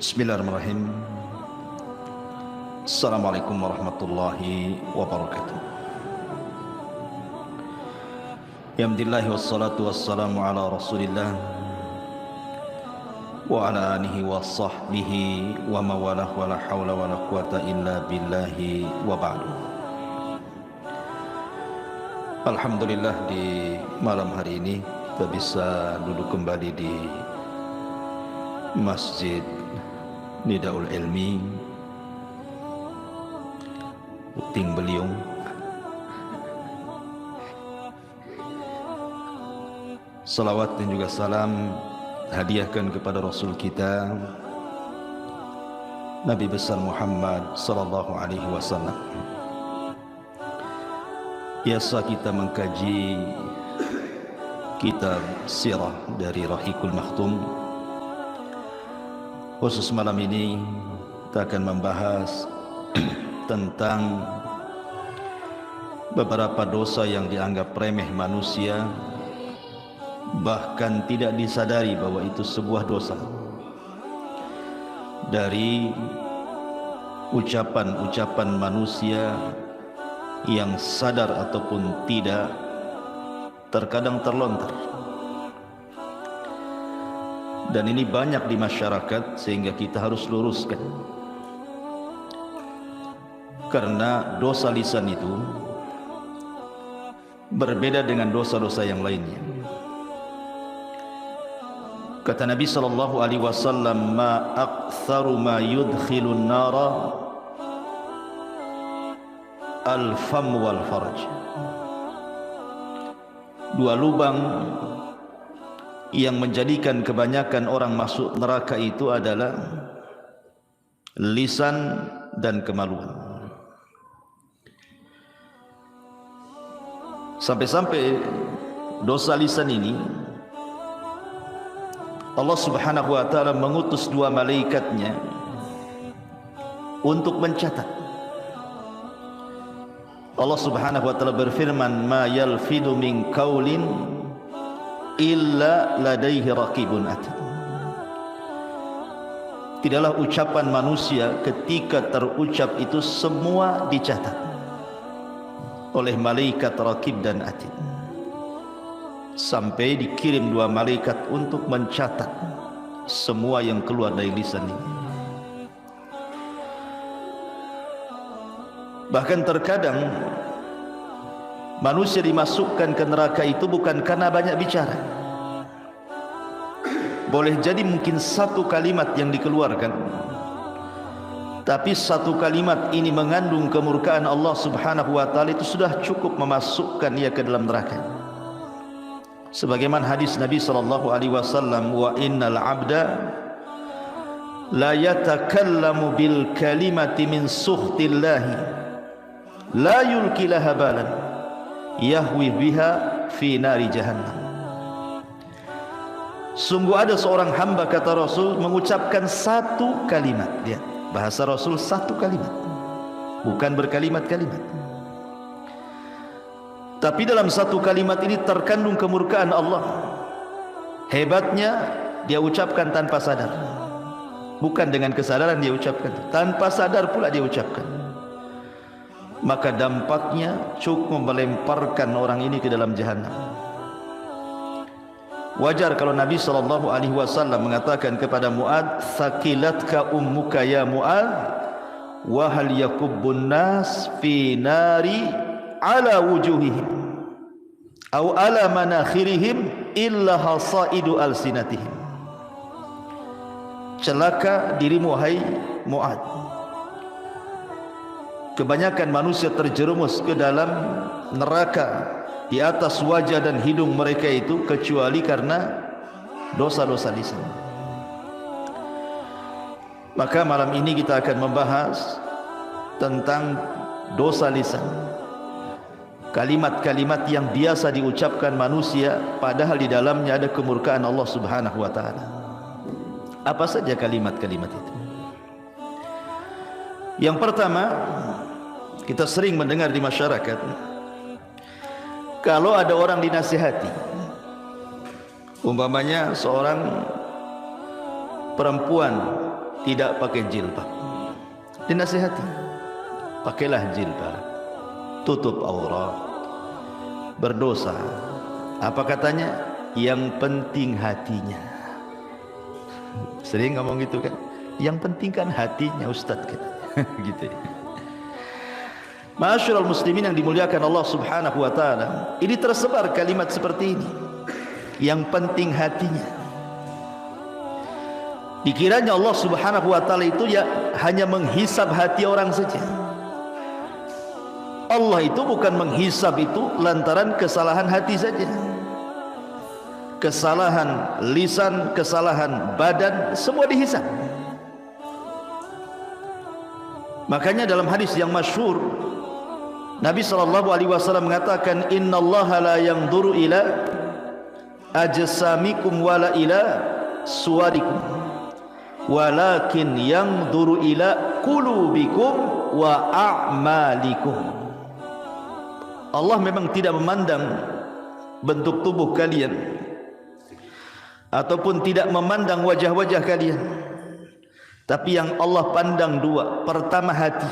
Bismillahirrahmanirrahim. Assalamualaikum warahmatullahi wabarakatuh. Alhamdulillah wassalatu wassalamu ala Rasulillah wa ala alihi wa sahbihi wa mawalah wa la hawla wa la quwata illa billahi wa ba'du. Alhamdulillah, di malam hari ini kita bisa duduk kembali di Masjid Nidaul Ilmi Puting Beliung. Salawat dan juga salam hadiahkan kepada Rasul kita Nabi besar Muhammad sallallahu alaihi wasallam. Biasa kita mengkaji kitab sirah dari Rahiqul Makhtum. Khusus malam ini kita akan membahas tentang beberapa dosa yang dianggap remeh manusia, bahkan tidak disadari bahwa itu sebuah dosa. Dari ucapan-ucapan manusia yang sadar ataupun tidak terkadang terlontar. Dan ini banyak di masyarakat sehingga kita harus luruskan. Karena dosa lisan itu berbeda dengan dosa-dosa yang lainnya. Kata Nabi sallallahu alaihi wasallam, "Ma aktsaru ma yudkhilun nara al-fam wal farj." Dua lubang yang menjadikan kebanyakan orang masuk neraka itu adalah lisan dan kemaluan. Sampai-sampai dosa lisan ini Allah Subhanahu wa ta'ala mengutus dua malaikatnya untuk mencatat. Allah Subhanahu wa ta'ala berfirman, "Ma yalfidu min qaulin illa ladaihi raqibun atid." Tidaklah ucapan manusia ketika terucap itu semua dicatat oleh malaikat raqib dan atid, sampai dikirim dua malaikat untuk mencatat semua yang keluar dari lisan ini. Bahkan terkadang manusia dimasukkan ke neraka itu bukan karena banyak bicara. Boleh jadi mungkin satu kalimat yang dikeluarkan, tapi satu kalimat ini mengandung kemurkaan Allah Subhanahu wa ta'ala, itu sudah cukup memasukkan ia ke dalam neraka. Sebagaimana hadis Nabi sallallahu alaihi wasallam, "Wa innal 'abda la yatakallamu bil kalimati min sukhtillahi la yulki laha balan yahwi biha fi nari jahannam." Sungguh ada seorang hamba, kata Rasul, mengucapkan satu kalimat. Lihat, bahasa Rasul satu kalimat, bukan berkalimat-kalimat. Tapi dalam satu kalimat ini terkandung kemurkaan Allah. Hebatnya, dia ucapkan tanpa sadar. Bukan dengan kesadaran dia ucapkan, tanpa sadar pula dia ucapkan. Maka dampaknya cukup melemparkan orang ini ke dalam jahannam. Wajar kalau Nabi sallallahu alaihi wasallam mengatakan kepada Mu'ad, "Thaqilatka ummuka ya Mu'ad, wa hal yakubbun nas fi nari ala wujuhihim aw ala manakhirihim illa hasaidu alsinatihim." Celaka dirimu hai Mu'ad, kebanyakan manusia terjerumus ke dalam neraka di atas wajah dan hidung mereka itu kecuali karena dosa-dosa lisan. Maka malam ini kita akan membahas tentang dosa lisan. Kalimat-kalimat yang biasa diucapkan manusia padahal di dalamnya ada kemurkaan Allah Subhanahu wa ta'ala. Apa saja kalimat-kalimat itu? Yang pertama, kita sering mendengar di masyarakat, kalau ada orang dinasihati, umpamanya seorang perempuan tidak pakai jilbab. Dinasihati, pakailah jilbab, tutup aurat, berdosa. Apa katanya? Yang penting hatinya. Sering ngomong gitu kan? Yang penting kan hatinya Ustaz kita. Gitu ya. Ma'asyiral muslimin yang dimuliakan Allah Subhanahu wa taala, ini tersebar kalimat seperti ini. Yang penting hatinya. Dikiranya Allah Subhanahu wa taala itu ya hanya menghisab hati orang saja. Allah itu bukan menghisab itu lantaran kesalahan hati saja. Kesalahan lisan, kesalahan badan, semua dihisab. Makanya dalam hadis yang masyhur Nabi SAW mengatakan, innallaha la yanzuru ila ajsamikum wala ila suwarikum walakin yanzuru ila qulubikum wa a'malikum. Allah memang tidak memandang bentuk tubuh kalian ataupun tidak memandang wajah-wajah kalian, tapi yang Allah pandang dua. Pertama hati,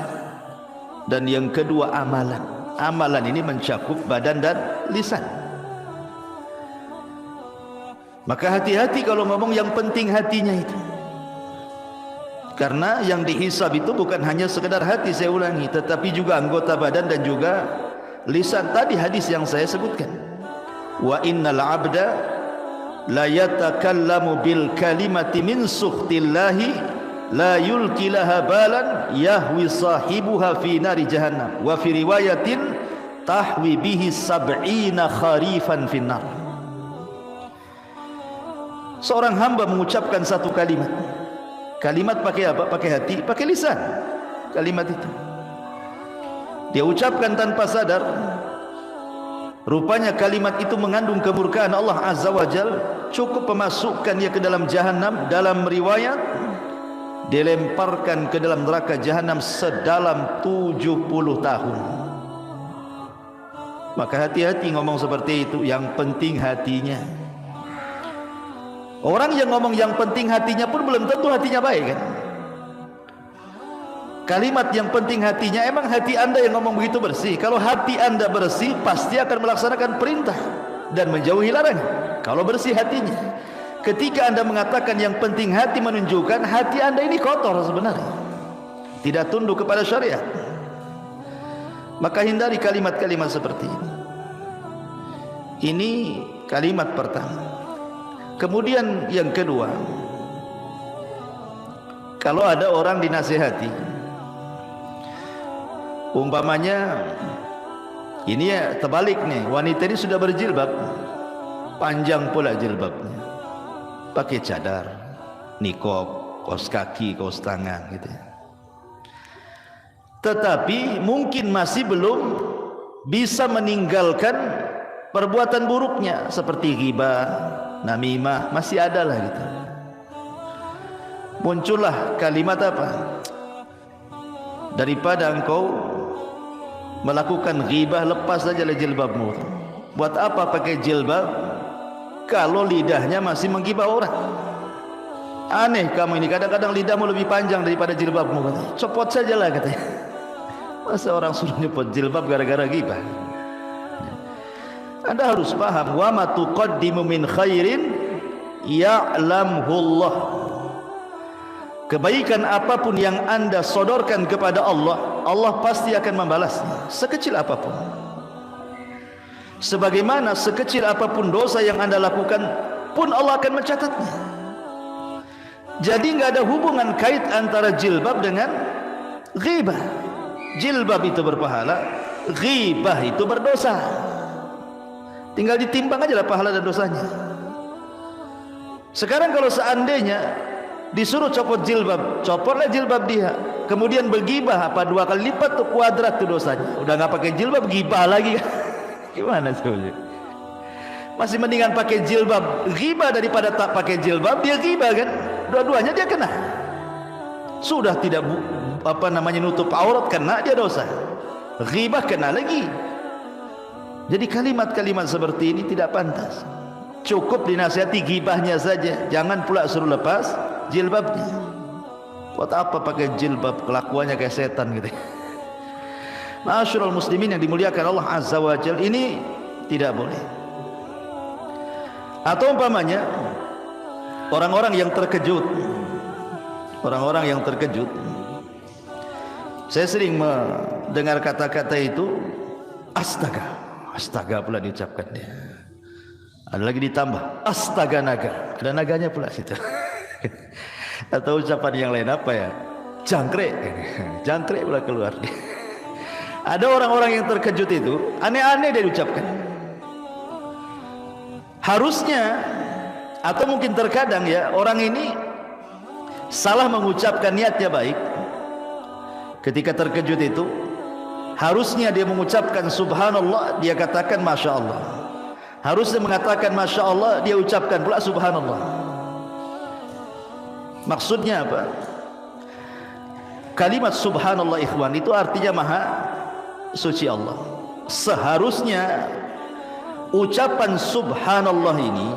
dan yang kedua amalan. Amalan ini mencakup badan dan lisan. Maka hati-hati kalau ngomong yang penting hatinya itu. Karena yang dihisab itu bukan hanya sekedar hati, saya ulangi, tetapi juga anggota badan dan juga lisan. Tadi hadis yang saya sebutkan, wa innal abda la yatakallamu bil kalimati min sukhtillahi la yulki laha balan yahwi sahibuha fi nari jahannam wa fi riwayatin tahwi bihi sab'ina kharifan finnar. Seorang hamba mengucapkan satu kalimat. Kalimat pakai apa? Pakai hati, pakai lisan. Kalimat itu dia ucapkan tanpa sadar. Rupanya kalimat itu mengandung kemurkaan Allah Azza wa Jal, cukup memasukkan dia ke dalam jahannam. Dalam riwayat dilemparkan ke dalam neraka jahanam sedalam 70 tahun. Maka hati-hati ngomong seperti itu. Yang penting hatinya. Orang yang ngomong yang penting hatinya pun belum tentu hatinya baik kan. Kalimat yang penting hatinya, emang hati anda yang ngomong begitu bersih? Kalau hati anda bersih, pasti akan melaksanakan perintah dan menjauhi larangan. Kalau bersih hatinya. Ketika anda mengatakan yang penting hati, menunjukkan hati anda ini kotor sebenarnya, tidak tunduk kepada syariat. Maka hindari kalimat-kalimat seperti ini. Ini kalimat pertama. Kemudian yang kedua, kalau ada orang dinasihati, umpamanya ini ya terbalik nih, wanita ini sudah berjilbab, panjang pula jilbabnya, pakai cadar, nikob, kaos kaki, kaos tangan gitu ya. Tetapi mungkin masih belum bisa meninggalkan perbuatan buruknya seperti ghibah, namimah, masih ada lah gitu. Muncullah kalimat apa? Daripada engkau melakukan ghibah, lepas saja jilbabmu. Buat apa pakai jilbab kalau lidahnya masih menggibah orang? Aneh kamu ini, kadang-kadang lidahmu lebih panjang daripada jilbabmu, katanya. Copot sajalah katanya. Masa orang suruh nyopot jilbab gara-gara ghibah? Anda harus paham, wa ma tuqaddimu min khairin ya'lamhu Allah. Kebaikan apapun yang anda sodorkan kepada Allah, Allah pasti akan membalasnya, sekecil apapun. Sebagaimana sekecil apapun dosa yang anda lakukan pun Allah akan mencatatnya. Jadi nggak ada hubungan kait antara jilbab dengan ghibah. Jilbab itu berpahala, ghibah itu berdosa. Tinggal ditimbang aja lah pahala dan dosanya. Sekarang kalau seandainya disuruh copot jilbab, copotlah jilbab dia, kemudian bergibah, apa 2 kali lipat tuh kuadrat tuh dosanya. Udah nggak pakai jilbab, gibah lagi. Gimana sebenarnya? Masih mendingan pakai jilbab ghibah daripada tak pakai jilbab dia ghibah kan? Dua-duanya dia kena. Sudah tidak nutup aurat, kena dia dosa. Ghibah kena lagi. Jadi kalimat-kalimat seperti ini tidak pantas. Cukup dinasihati ghibahnya saja, jangan pula suruh lepas jilbabnya. Buat apa pakai jilbab, kelakuannya kayak setan gitu. Ma'asyiral muslimin yang dimuliakan Allah Azza wa Jalla, ini tidak boleh. Atau umpamanya orang-orang yang terkejut, orang-orang yang terkejut. Saya sering mendengar kata-kata itu, astaga, astaga pula diucapkan dia. Ada lagi ditambah, astaga naga, ada naganya pula situ. Atau ucapan yang lain apa ya? Jangkrik, jangkrik pula keluar. Ada orang-orang yang terkejut itu, aneh-aneh dia diucapkan. Harusnya, atau mungkin terkadang ya, orang ini salah mengucapkan niatnya baik. Ketika terkejut itu, harusnya dia mengucapkan subhanallah, dia katakan masya Allah. Harusnya mengatakan masya Allah, dia ucapkan pula subhanallah. Maksudnya apa? Kalimat subhanallah ikhwan itu artinya maha suci Allah. Seharusnya ucapan subhanallah ini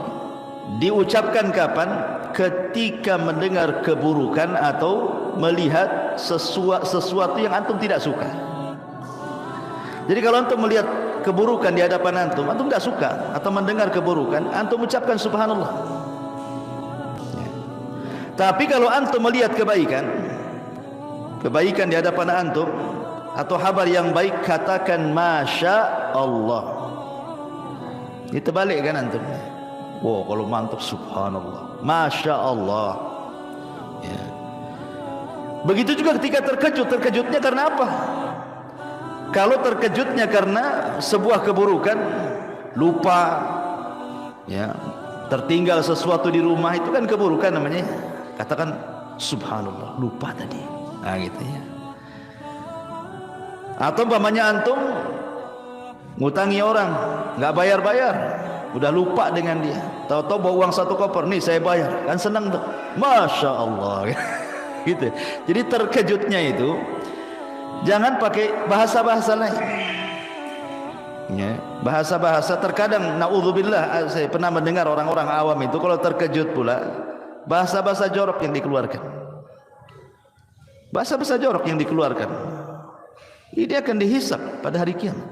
diucapkan kapan? Ketika mendengar keburukan atau melihat sesuatu yang antum tidak suka. Jadi kalau antum melihat keburukan di hadapan antum tidak suka, atau mendengar keburukan, antum ucapkan subhanallah. Tapi kalau antum melihat kebaikan, kebaikan di hadapan antum atau kabar yang baik, katakan masya Allah. Ini terbalik kan antum? Wow, kalau mantap subhanallah, masya Allah. Ya. Begitu juga ketika terkejut, terkejutnya karena apa? Kalau terkejutnya karena sebuah keburukan, lupa, ya, tertinggal sesuatu di rumah, itu kan keburukan namanya. Katakan subhanallah, lupa tadi. Nah gitu ya. Atau umpamanya antum ngutangi orang, nggak bayar-bayar, udah lupa dengan dia, tahu-tahu bawa uang 1 koper, nih saya bayar, kan senang tuh, masya Allah. Gitu. Jadi terkejutnya itu jangan pakai bahasa-bahasa lain. Ya, bahasa-bahasa terkadang naudzubillah, saya pernah mendengar orang-orang awam itu kalau terkejut pula bahasa-bahasa jorok yang dikeluarkan. Bahasa-bahasa jorok yang dikeluarkan. Ini akan dihisab pada hari kiamat.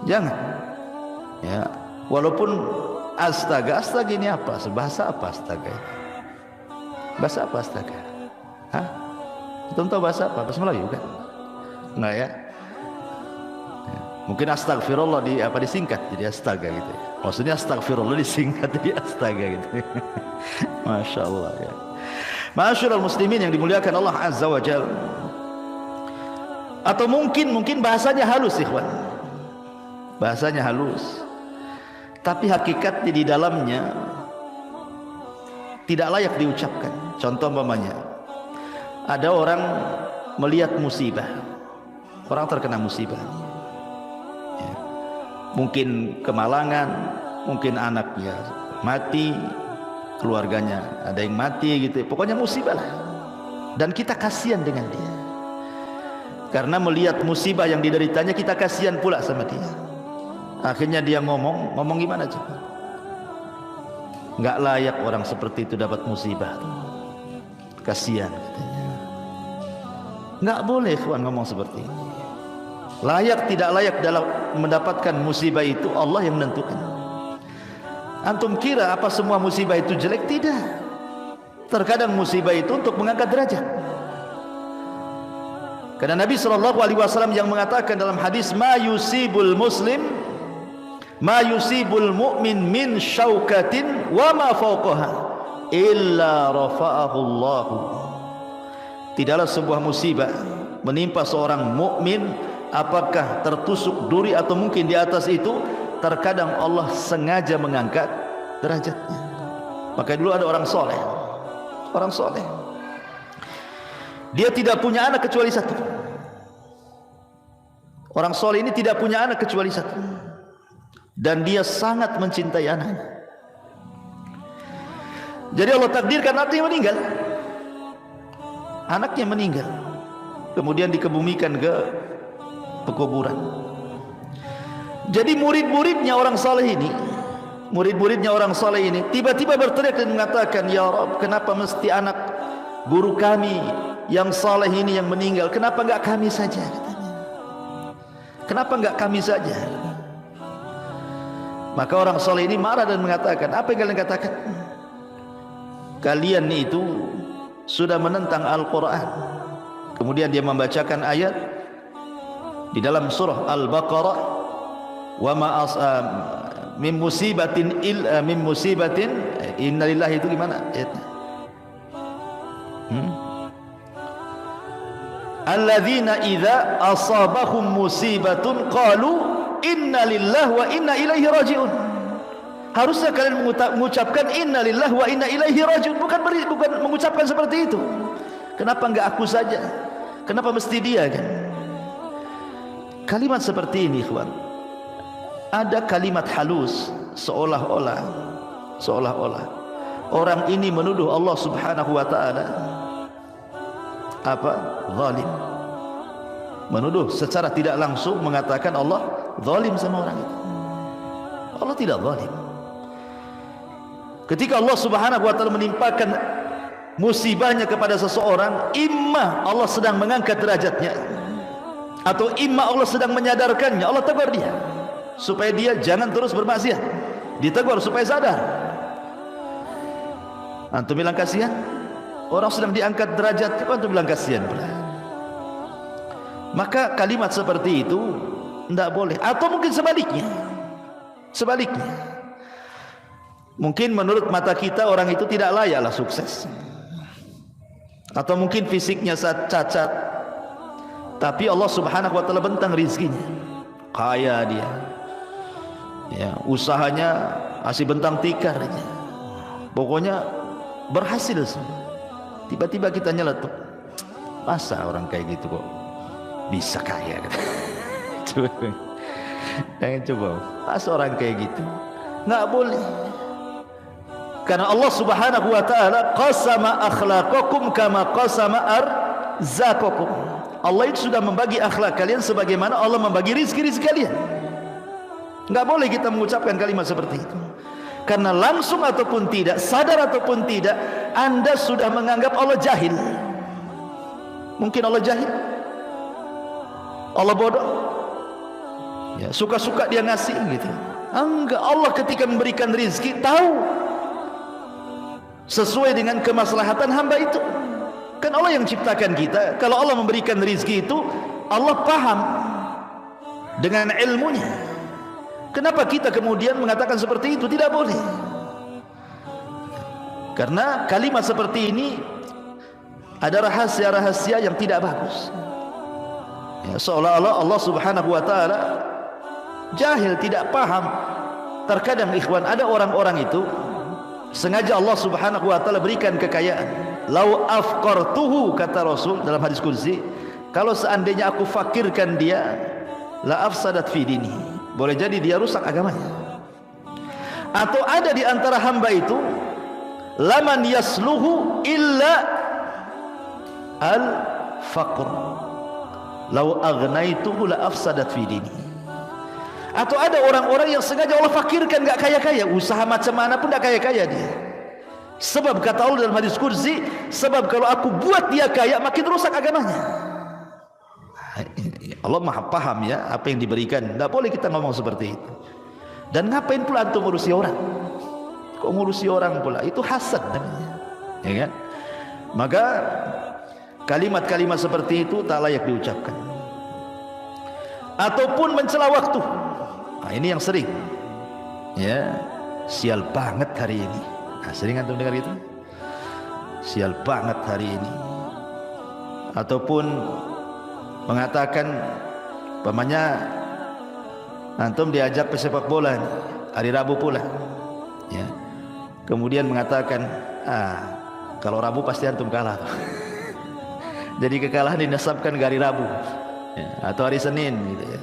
Jangan. Ya, walaupun astaga, astaga ini apa? Bahasa apa astaga? Bahasa apa astaga? Hah? Tahu bahasa apa? Bahasa Melayu kan? Enggak ya? Mungkin astagfirullah disingkat jadi astaga gitu ya. Maksudnya astagfirullah disingkat jadi astaga gitu. Masya Allah ya. Ma'asyiral muslimin yang dimuliakan Allah Azza wa Jalla. Atau mungkin bahasanya halus ikhwan. Bahasanya halus. Tapi hakikatnya di dalamnya tidak layak diucapkan. Contoh umpamanya, ada orang melihat musibah, orang terkena musibah, ya. Mungkin kemalangan, mungkin anaknya mati, keluarganya ada yang mati gitu, pokoknya musibah lah. Dan kita kasihan dengan dia, karena melihat musibah yang dideritanya, kita kasihan pula sama dia. Akhirnya dia ngomong gimana coba? Nggak layak orang seperti itu dapat musibah. Kasihan katanya. Nggak boleh kawan ngomong seperti ini. Layak tidak layak dalam mendapatkan musibah itu Allah yang menentukan. Antum kira apa semua musibah itu jelek? Tidak. Terkadang musibah itu untuk mengangkat derajat. Karena Nabi SAW yang mengatakan dalam hadis, ma yusibul muslim, ma yusibul mu'min min syaukatin wa ma fawqaha illa rafa'ahu Allah. Tidaklah sebuah musibah menimpa seorang mukmin, apakah tertusuk duri atau mungkin di atas itu, terkadang Allah sengaja mengangkat derajatnya. Maka dulu ada orang soleh, dia tidak punya anak kecuali satu. Orang soleh ini tidak punya anak kecuali satu, dan dia sangat mencintai anaknya. Jadi Allah takdirkan anaknya meninggal. Anaknya meninggal, kemudian dikebumikan ke pekuburan. Jadi murid-muridnya orang saleh ini murid-muridnya orang soleh ini tiba-tiba berteriak dan mengatakan, ya Rabb, kenapa mesti anak guru kami yang soleh ini yang meninggal? Kenapa enggak kami saja? Katanya. Kenapa enggak kami saja? Maka orang soleh ini marah dan mengatakan, apa yang kalian katakan? Kalian itu sudah menentang Al-Quran. Kemudian dia membacakan ayat di dalam surah Al-Baqarah, wa ma min musibatin innalillahi, itu gimana ayatnya? Alladzina idza asabahum musibatun qalu innalillahi wa inna ilaihi rajiun. Harusnya kalian mengucapkan innalillahi wa inna ilaihi rajiun, bukan mengucapkan seperti itu. Kenapa enggak aku saja? Kenapa mesti dia, kan? Kalimat seperti ini, ikhwan, ada kalimat halus, seolah-olah orang ini menuduh Allah Subhanahu wa ta'ala apa? Zalim. Menuduh secara tidak langsung, mengatakan Allah zalim sama orang itu. Allah tidak zalim. Ketika Allah Subhanahu wa ta'ala menimpakan musibahnya kepada seseorang, imma Allah sedang mengangkat derajatnya, atau imma Allah sedang menyadarkannya. Allah tegur dia supaya dia jangan terus bermaksiat, ditegur supaya sadar. Antum bilang kasihan? Orang sedang diangkat derajat, antum bilang kasihan pula. Maka kalimat seperti itu tidak boleh. Atau mungkin sebaliknya, mungkin menurut mata kita orang itu tidak layaklah sukses, atau mungkin fisiknya cacat, tapi Allah Subhanahu wa ta'ala bentang rizkinya, kaya dia, ya, usahanya masih bentang tikar aja, pokoknya berhasil semua. Tiba-tiba kita nyeletuk, masa orang kayak gitu kok bisa kaya? Coba, masa orang kayak gitu? Nggak boleh. Karena Allah Subhanahu wa ta'ala qasama akhlaqakum kama qasama arzaqakum. Allah itu sudah membagi akhlak kalian sebagaimana Allah membagi rizki-rizki kalian. Enggak boleh kita mengucapkan kalimat seperti itu. Karena langsung ataupun tidak, sadar ataupun tidak, Anda sudah menganggap Allah jahil. Mungkin Allah jahil, Allah bodoh, ya, suka-suka dia ngasih gitu. Enggak, Allah ketika memberikan rizki tahu sesuai dengan kemaslahatan hamba itu. Kan Allah yang ciptakan kita. Kalau Allah memberikan rizki itu, Allah paham dengan ilmunya. Kenapa kita kemudian mengatakan seperti itu? Tidak boleh. Karena kalimat seperti ini ada rahasia-rahasia yang tidak bagus, ya, seolah-olah Allah Subhanahu wa ta'ala jahil, tidak paham. Terkadang ikhwan, ada orang-orang itu sengaja Allah Subhanahu wa ta'ala berikan kekayaan. Lau afqartuhu, kata Rasul dalam hadis qudsi, kalau seandainya aku fakirkan dia, la afsadat fi dini, boleh jadi dia rusak agamanya. Atau ada di antara hamba itu, laman yasluhu illa al-faqr, lau agnaituhu la afsadat fi dini. Atau ada orang-orang yang sengaja Allah fakirkan, gak kaya-kaya, usaha macam mana pun gak kaya-kaya dia. Sebab kata Allah dalam hadis qudsi, sebab kalau aku buat dia kaya, makin rusak agamanya. Allah maha paham ya apa yang diberikan. Tidak boleh kita ngomong seperti itu. Dan ngapain pula antum ngurusi orang? Kok ngurusi orang pula? Itu hasad namanya, ya kan? Maka kalimat-kalimat seperti itu tak layak diucapkan. Ataupun mencela waktu. Nah, ini yang sering, ya, sial banget hari ini. Nah, sering antum dengar itu? Sial banget hari ini. Ataupun mengatakan, pamannya antum diajak pesepak bola hari Rabu pula, ya, kemudian mengatakan, kalau Rabu pasti antum kalah. Jadi kekalahan dinasabkan ke hari Rabu, ya, atau hari Senin gitu ya.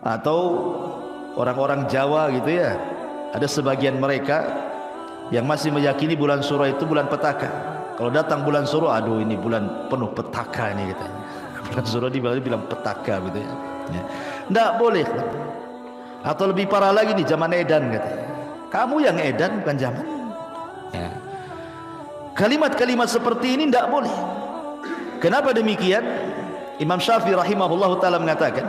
Atau orang-orang Jawa gitu ya, ada sebagian mereka yang masih meyakini bulan Suro itu bulan petaka. Kalau datang bulan Suro, aduh ini bulan penuh petaka ini katanya. Bulan Suro dibilang petaka gitu ya. Tidak boleh. Atau lebih parah lagi nih, zaman edan katanya. Kamu yang edan, bukan zaman. Ya. Kalimat-kalimat seperti ini tidak boleh. Kenapa demikian? Imam Syafi'i rahimahullah ta'ala mengatakan,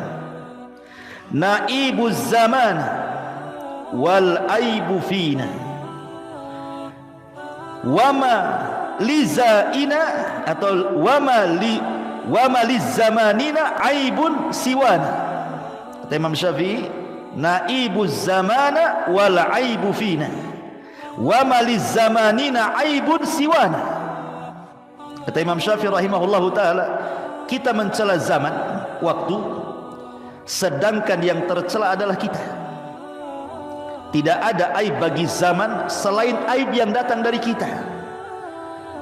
naibuz zaman wal aibu fina wama lizaina atau wama lizamanina aibun siwana. Kata Imam Syafi'i, naibuz zamana wal aibu fina wama lizamanina aibun siwana. Kata Imam Syafi'i rahimahullah ta'ala, kita mencela zaman, waktu, sedangkan yang tercela adalah kita. Tidak ada aib bagi zaman selain aib yang datang dari kita.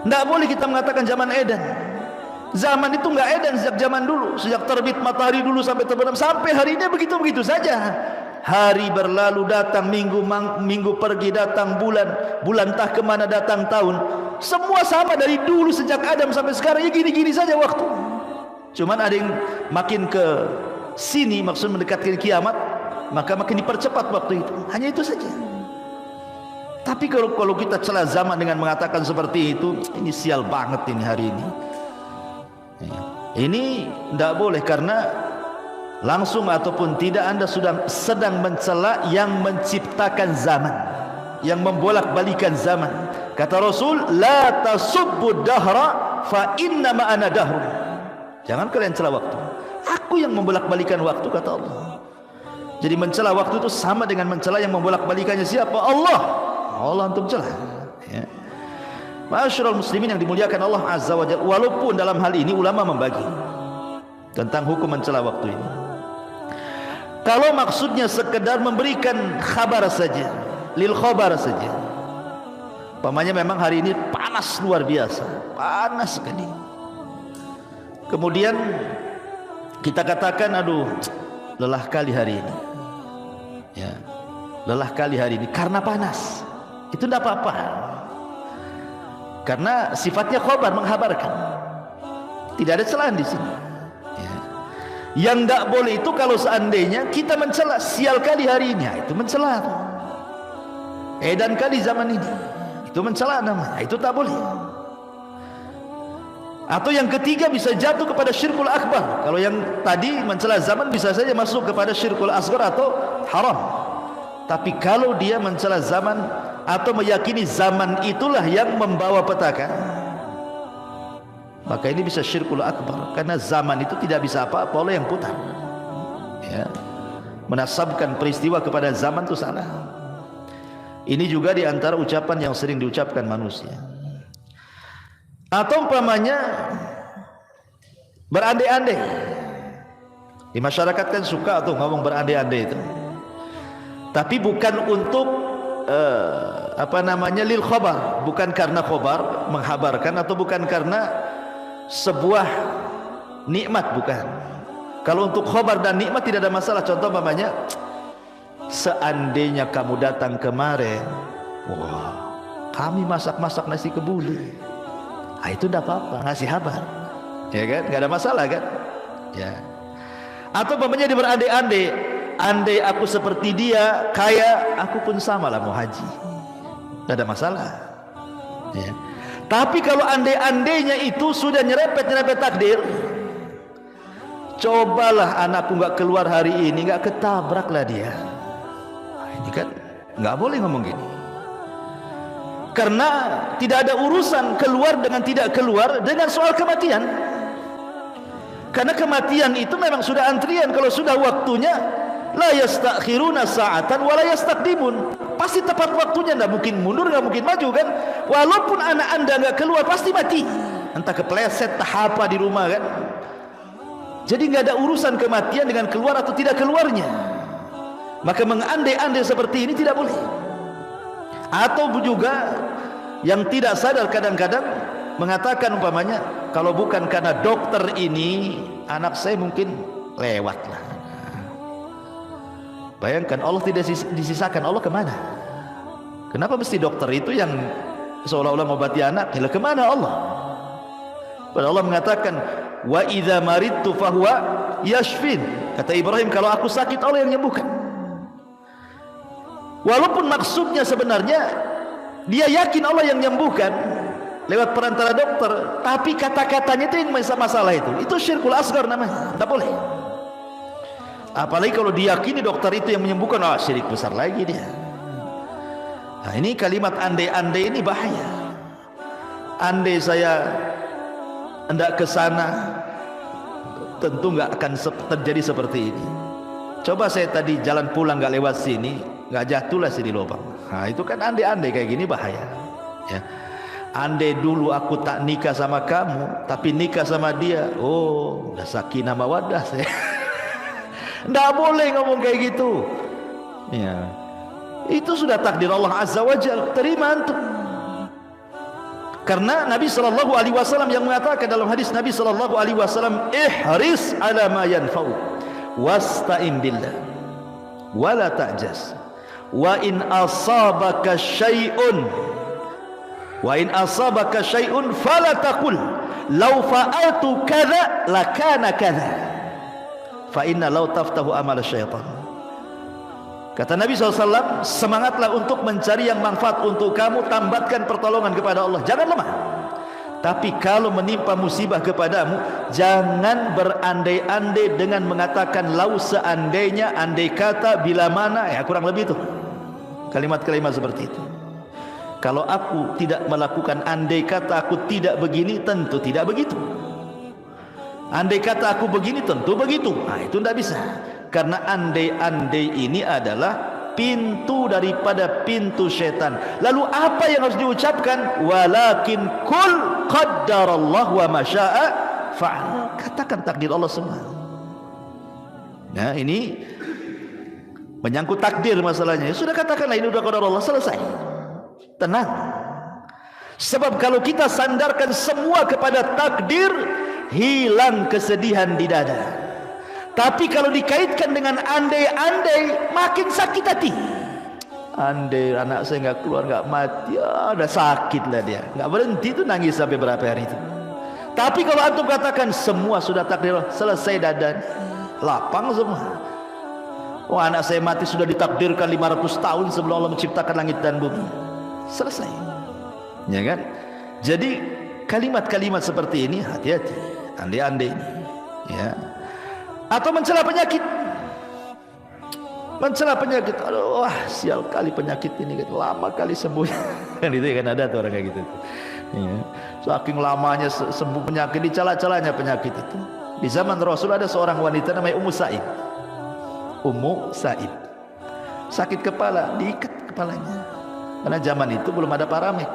Tidak boleh kita mengatakan zaman edan. Zaman itu enggak edan sejak zaman dulu, sejak terbit matahari dulu sampai terbenam, sampai hari ini begitu-begitu saja. Hari berlalu datang, minggu pergi datang, bulan entah kemana datang, tahun, semua sama dari dulu sejak Adam sampai sekarang. Ya gini-gini saja waktu. Cuman ada yang makin ke sini, maksud mendekatkan kiamat, maka makin dipercepat waktu itu. Hanya itu saja. Tapi kalau kita celah zaman dengan mengatakan seperti itu, ini sial banget ini hari ini. Ini tidak boleh, karena langsung ataupun tidak Anda sedang mencela yang menciptakan zaman, yang membolak-balikan zaman. Kata Rasul, la tasubbu dahra fa inna ma ana dahrun. Jangan kalian celah waktu. Aku yang membolak-balikan waktu, kata Allah. Jadi mencela waktu itu sama dengan mencela yang membolak-balikannya siapa? Allah. Allah untuk celah. Ya. Ma'asyiral muslimin yang dimuliakan Allah Azza wa Jalla. Walaupun dalam hal ini ulama membagi tentang hukum mencela waktu ini. Kalau maksudnya sekedar memberikan kabar saja, lil khabar saja. Umpamanya memang hari ini panas luar biasa, panas sekali. Kemudian kita katakan, aduh, lelah kali hari ini. Ya, lelah kali hari ini karena panas. Itu tidak apa-apa. Karena sifatnya khabar, menghabarkan. Tidak ada celahan di sini. Ya. Yang tidak boleh itu kalau seandainya kita mencela, sial kali hari ini, itu mencela. Edan kali zaman ini, itu mencela namanya. Itu tak boleh. Atau yang ketiga bisa jatuh kepada syirkul akbar. Kalau yang tadi mencela zaman bisa saja masuk kepada syirkul asghar atau haram. Tapi kalau dia mencela zaman atau meyakini zaman itulah yang membawa petaka, maka ini bisa syirkul akbar. Karena zaman itu tidak bisa apa-apa oleh yang putar. Ya. Menasabkan peristiwa kepada zaman itu salah. Ini juga di antara ucapan yang sering diucapkan manusia. Atau umpamanya berandai-andai. Di masyarakat kan suka tuh ngomong berandai-andai itu. Tapi bukan untuk lil khabar, bukan karena khabar menghabarkan, atau bukan karena sebuah nikmat, bukan. Kalau untuk khabar dan nikmat tidak ada masalah. Contoh umpamanya, seandainya kamu datang kemarin, wah, kami masak-masak nasi kebuli. Nah, itu tidak apa-apa, ngasih kabar, ya kan, nggak ada masalah kan, ya. Atau umpamanya dia berandai-andai, andai aku seperti dia, kaya, aku pun sama lah mau haji, nggak ada masalah, ya. Tapi kalau andai-andainya itu sudah nyerepet takdir, cobalah anakku nggak keluar hari ini, nggak ketabrak lah dia. Nah, ini kan nggak boleh ngomong gini. Karena tidak ada urusan keluar dengan tidak keluar dengan soal kematian. Karena kematian itu memang sudah antrian. Kalau sudah waktunya, la yastakhiruna sa'atan wa la yastaqdimun. Pasti tepat waktunya, enggak mungkin mundur, enggak mungkin maju kan. Walaupun anak Anda enggak keluar, pasti mati. Entah kepleset, entah apa di rumah kan. Jadi enggak ada urusan kematian dengan keluar atau tidak keluarnya. Maka mengandai-andai seperti ini tidak boleh. Atau juga yang tidak sadar kadang-kadang mengatakan umpamanya, kalau bukan karena dokter ini, anak saya mungkin lewat lah. Bayangkan, Allah tidak disisakan, Allah kemana? Kenapa mesti dokter itu yang seolah-olah mengobati anak? Bila kemana Allah? Padahal Allah mengatakan, wa idza maridtu fahuwa yashfin. Kata Ibrahim, kalau aku sakit Allah yang menyembuhkan. Walaupun maksudnya sebenarnya dia yakin Allah yang menyembuhkan lewat perantara dokter, tapi kata-katanya itu yang masalah itu syirkul asghar namanya, tidak boleh. Apalagi kalau diyakini dokter itu yang menyembuhkan, syirik besar lagi dia. Nah, ini kalimat andai-andai ini bahaya. Andai saya hendak ke sana, tentu nggak akan terjadi seperti ini. Coba saya tadi jalan pulang nggak lewat sini, nggak jatuhlah sini lubang. Nah, itu kan andai-andai kayak gini bahaya. Ya. Andai dulu aku tak nikah sama kamu, tapi nikah sama dia, udah sakinah mawaddah saya. Nggak boleh ngomong kayak gitu. Ya. Itu sudah takdir Allah Azza wa Jalla. Terima antum. Karena Nabi sallallahu alaihi wasallam yang mengatakan dalam hadis Nabi sallallahu alaihi wasallam, ihris ala ma yanfa'u wasta'in billah wa la ta'jas wa in asabaka syai'un fala taqul law fa'altu kadza lakana kadza fa inna law taftahu amal syaitan. Kata Nabi SAW, semangatlah untuk mencari yang manfaat untuk kamu, tambatkan pertolongan kepada Allah, jangan lemah. Tapi kalau menimpa musibah kepadamu, jangan berandai-andai dengan mengatakan lau seandainya, andai kata, bila mana, ya kurang lebih itu kalimat-kalimat seperti itu. Kalau aku tidak melakukan andai kata aku tidak begini, tentu tidak begitu. Andai kata aku begini, tentu begitu. Nah, itu tidak bisa. Karena andai-andai ini adalah pintu daripada pintu setan. Lalu apa yang harus diucapkan? Walakin kul qaddarallahu wa ma syaa fa'al. Katakan takdir Allah semua. Nah, ini menyangkut takdir masalahnya. Sudah katakanlah ini sudah qadar Allah, selesai. Tenang. Sebab kalau kita sandarkan semua kepada takdir, hilang kesedihan di dada. Tapi kalau dikaitkan dengan andai-andai, makin sakit hati. Andai anak saya nggak keluar, nggak mati, ya udah sakit lah dia, nggak berhenti itu nangis sampai berapa hari itu. Tapi kalau antum katakan semua sudah takdir, selesai dadan, lapang semua. Oh, anak saya mati sudah ditakdirkan 500 tahun sebelum Allah menciptakan langit dan bumi, selesai. Ya kan? Jadi kalimat-kalimat seperti ini hati-hati, andai-andai ini, ya. Atau mencela penyakit, aduh, wah sial kali penyakit ini, lama kali sembuh. Kan itu kan ada tuh orang kayak gitu. Ya. Saking lamanya sembuh penyakit, dicela-celanya penyakit itu. Di zaman Rasul ada seorang wanita namanya Ummu Sa'id. Sakit kepala, diikat kepalanya. Karena zaman itu belum ada Paramek.